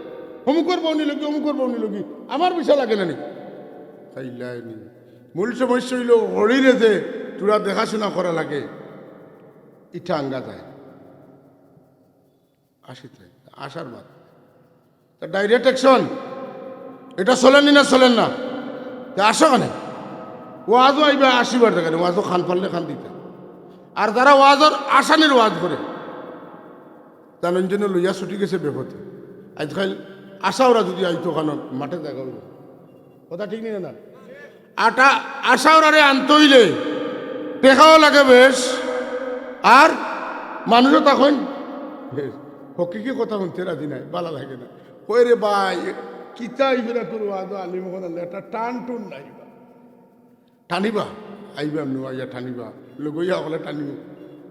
অমুকর বউনি লগি অমুকর বউনি লগি আমার বিষা লাগে না নি খাইলাই নি মূল সমস্যা হইল হরিরে যে তোরা দেখাশোনা করা লাগে ইটা আঙ্গা যায় আসিতে আসার বাদ ডাইরেক্ট অ্যাকশন এটা চলেনি না চলেন না আসো কেন ওয়াজও আইবে 80 বার দেখেন ওয়াজও খান পারলে খান দিতে আর যারা ওয়াজর আসানির ওয়াজ করে জানেন জন্য লইয়া ছুটি গেছে বেপথে আজকাল আশা ওরা যদি আইতো খানত মাঠে দেখা হইল কথা ঠিক নেই না আশা ওরারে আনতে হইলে টেকাও লাগে বেশ আর মানুষও তখন হকিকে কথা শুনতে রাজি নাই ভালো লাগে না কই রে ভাই কিতা ইবেরা করবো আদৌ আলিমখন একটা টান টুন নাই টানিবা আইবা এমনি আইয়া টানিবা লগইয়া হলে টানিব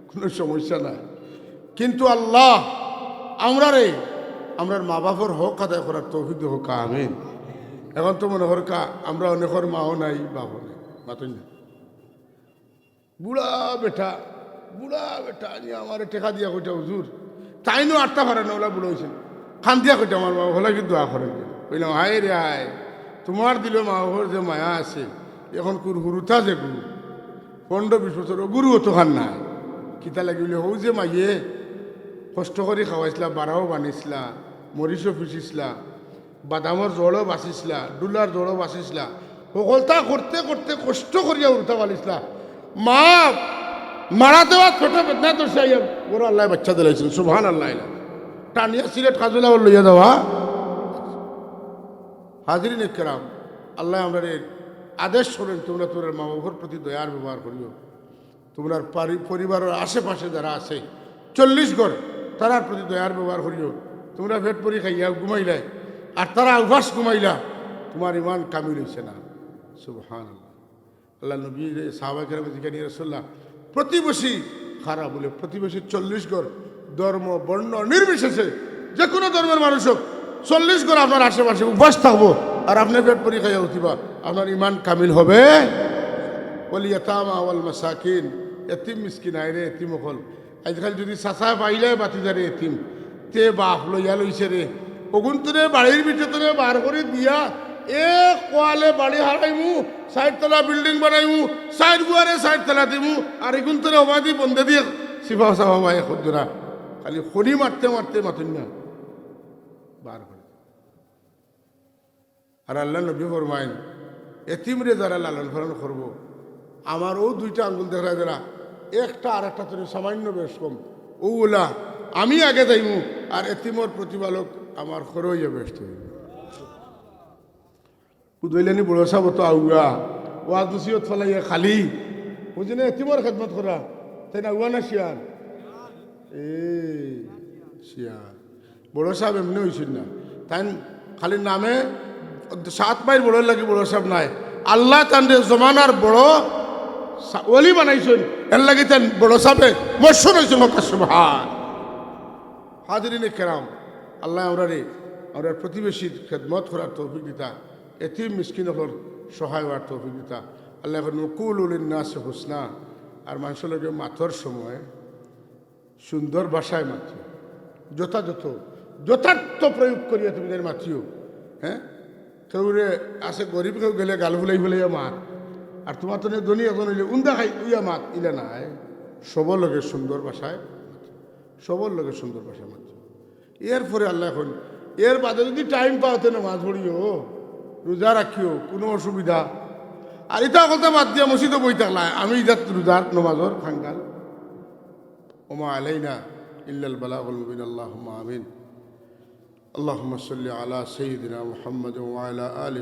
কোনো সমস্যা নাই কিন্তু আল্লাহ আমরার মা বাপর হক আদায় করার তৌফিক হোক আমিন এখন তো মনে হর কা আমরা অনেকর মাও নাই বাপও নাই মাতুন না বুড়া বেটা আনি আমার টেকা দিয়া কইটা হুজুর তাইনো আটটা পারে না ওলা বুড়ো হয়েছেন খান দিয়া কইটা আমার মা হলে কিন্তু দোয়া করেন কইলাম হায় রে হায় তোমার দিল মা বাপর যে মায়া আছে এখন কুর হুরুতা যে গুরু 15-20 বছর গুরু অত খান নাই কিতা লাগিলে হৌ যে মাইয়ে কষ্ট করে খাওয়াইছিলা বারাও বানিছিলা মরিচও পিছিছিলা বাদামর জড়ও বাঁচিছিলা ডুলার জড়ও বাঁচিছিলা সকলতা করতে করতে কষ্ট করিয়া উল্টা বানিছিলা মা মারা দেওয়া ছোট বেদনা তো সেই বড় আল্লাহ বাচ্চা দিলাইছেন সুবহান আল্লাহ টানিয়া সিলেট কাজুলা লইয়া দেওয়া। হাজিরিন একরাম, আল্লাহ আমরা আদেশ করেন তোমরা তোমার মা বাবার প্রতি দয়ার ব্যবহার করিও। তোমরা পরিবারের আশেপাশে যারা আছে 40 ঘর তারার প্রতি দয়ার ব্যবহার করিও। তোমরা পেট পরি খাইয়া ঘুমাইলাই আর তারা উপাস ঘুমাইলা, তোমার ইমান কামিল হইছে না। সুবহানাল্লাহ। আল্লাহ নবী সাহাবায়ে কেরাম জিজ্ঞাসা রাসূলুল্লাহ, প্রতিবেশী খারাপ বলে প্রতিবেশী 40 ঘর ধর্ম বর্ণ নির্বিশেষে যে কোনো ধর্মের মানুষ হোক 40 ঘর আপনার আশেপাশে উপাস থাকবো আর আপনি পেট পরি খাইয়া উঠিবা, আপনার ইমান কামিল হবে। ওয়াল ইয়াতামা ওয়াল মাসাকিন, এতিম মিসকিন আইরে এতিম হল। আজকাল যদি চাচা পাইলে বাতিজারে এতিম তে বাপ লইয়া লইছে রে, অগুন্তরে বাড়ির ভিতরে বার করে দিয়া এক কোয়ালে বাড়ি হারাইমু, 60 তলা বিল্ডিং বানাইমু, 60 গুয়ারে 60 তলা দিমু, আর এগুন্তরে অবাধি বন্ধে দিয়ে সিফা সাফা মায়ে খুদরা খালি খড়ি মারতে মারতে মাতুন না বার করে। আর আল্লাহ নবী ফরমাইন, এতিমরে যারা লালন পালন করবো আমারও 2টা আঙ্গুল দেখা যারা, একটা আর একটা তোর সামান্য বেশ কম, ওগুলা আমি আগে যাইমু আর এতিমর প্রতিপালক আমার খরইয়া ব্যস্ত হইব। বুঝলানি বড় সাহেব তো আউয়া ওয়াজ নসিহত ফলাইয়া খালি বুঝলি এতিমর খেদমত করা, তাই না? উয়া না শিয়ার শিয়ার বড় সাহেব এমনি হয়েছিল না, তাই খালি নামে 7 মাইল বড় লাগে বড় সাহেব নাই। আল্লাহ তান্ডে জমানার বড় ওলি বানাইছেন, এর লাগে তেন বড় সাহেবে মশহুর হয়েছে মক্কা। সুবহান। হাজিরিন কেরাম, আল্লাহ আমরা প্রতিবেশীর খেদমত করার তৌফিক দিতা, এতিম মিসকিন হল সহায় হওয়ার তৌফিক দিতা। আল্লাহ নকুল লিন্নাস হুসনা, আর মানুষের লোকে মাথর সময় সুন্দর ভাষায় মাথিও, যথার্থ প্রয়োগ করিয়া তুমি মাথিও। হ্যাঁ, কেউ আছে গরিব, কেউ গেলে গাল ফুলাই ফুলাইয়া মাত, আর তোমার তো ধনী এখন হইলে উন্দা খাই উইয়া মাত ইলে নাই। সবর লোকের সুন্দর ভাষায়, সবর লোকের সুন্দর ভাষায় মাত। এরপরে আল্লাহ এখন এর বাদে যদি টাইম পাওতে না মাছ পড়িও, রোজা রাখিও, কোনো অসুবিধা। আর এটা কথা বাদ দিয়া মসজিদে বই থাকলাম আমি ইদাত রোজার নমাজর খাঙ্গাল। ওমা আলাইনা ইল্লাল বালাগুল মুবিন। আল্লাহুম্মা আমিন। আল্লাহুম্মা সাল্লি আলা সাইয়্যিদিনা মুহাম্মাদ ওয়া আলা আলি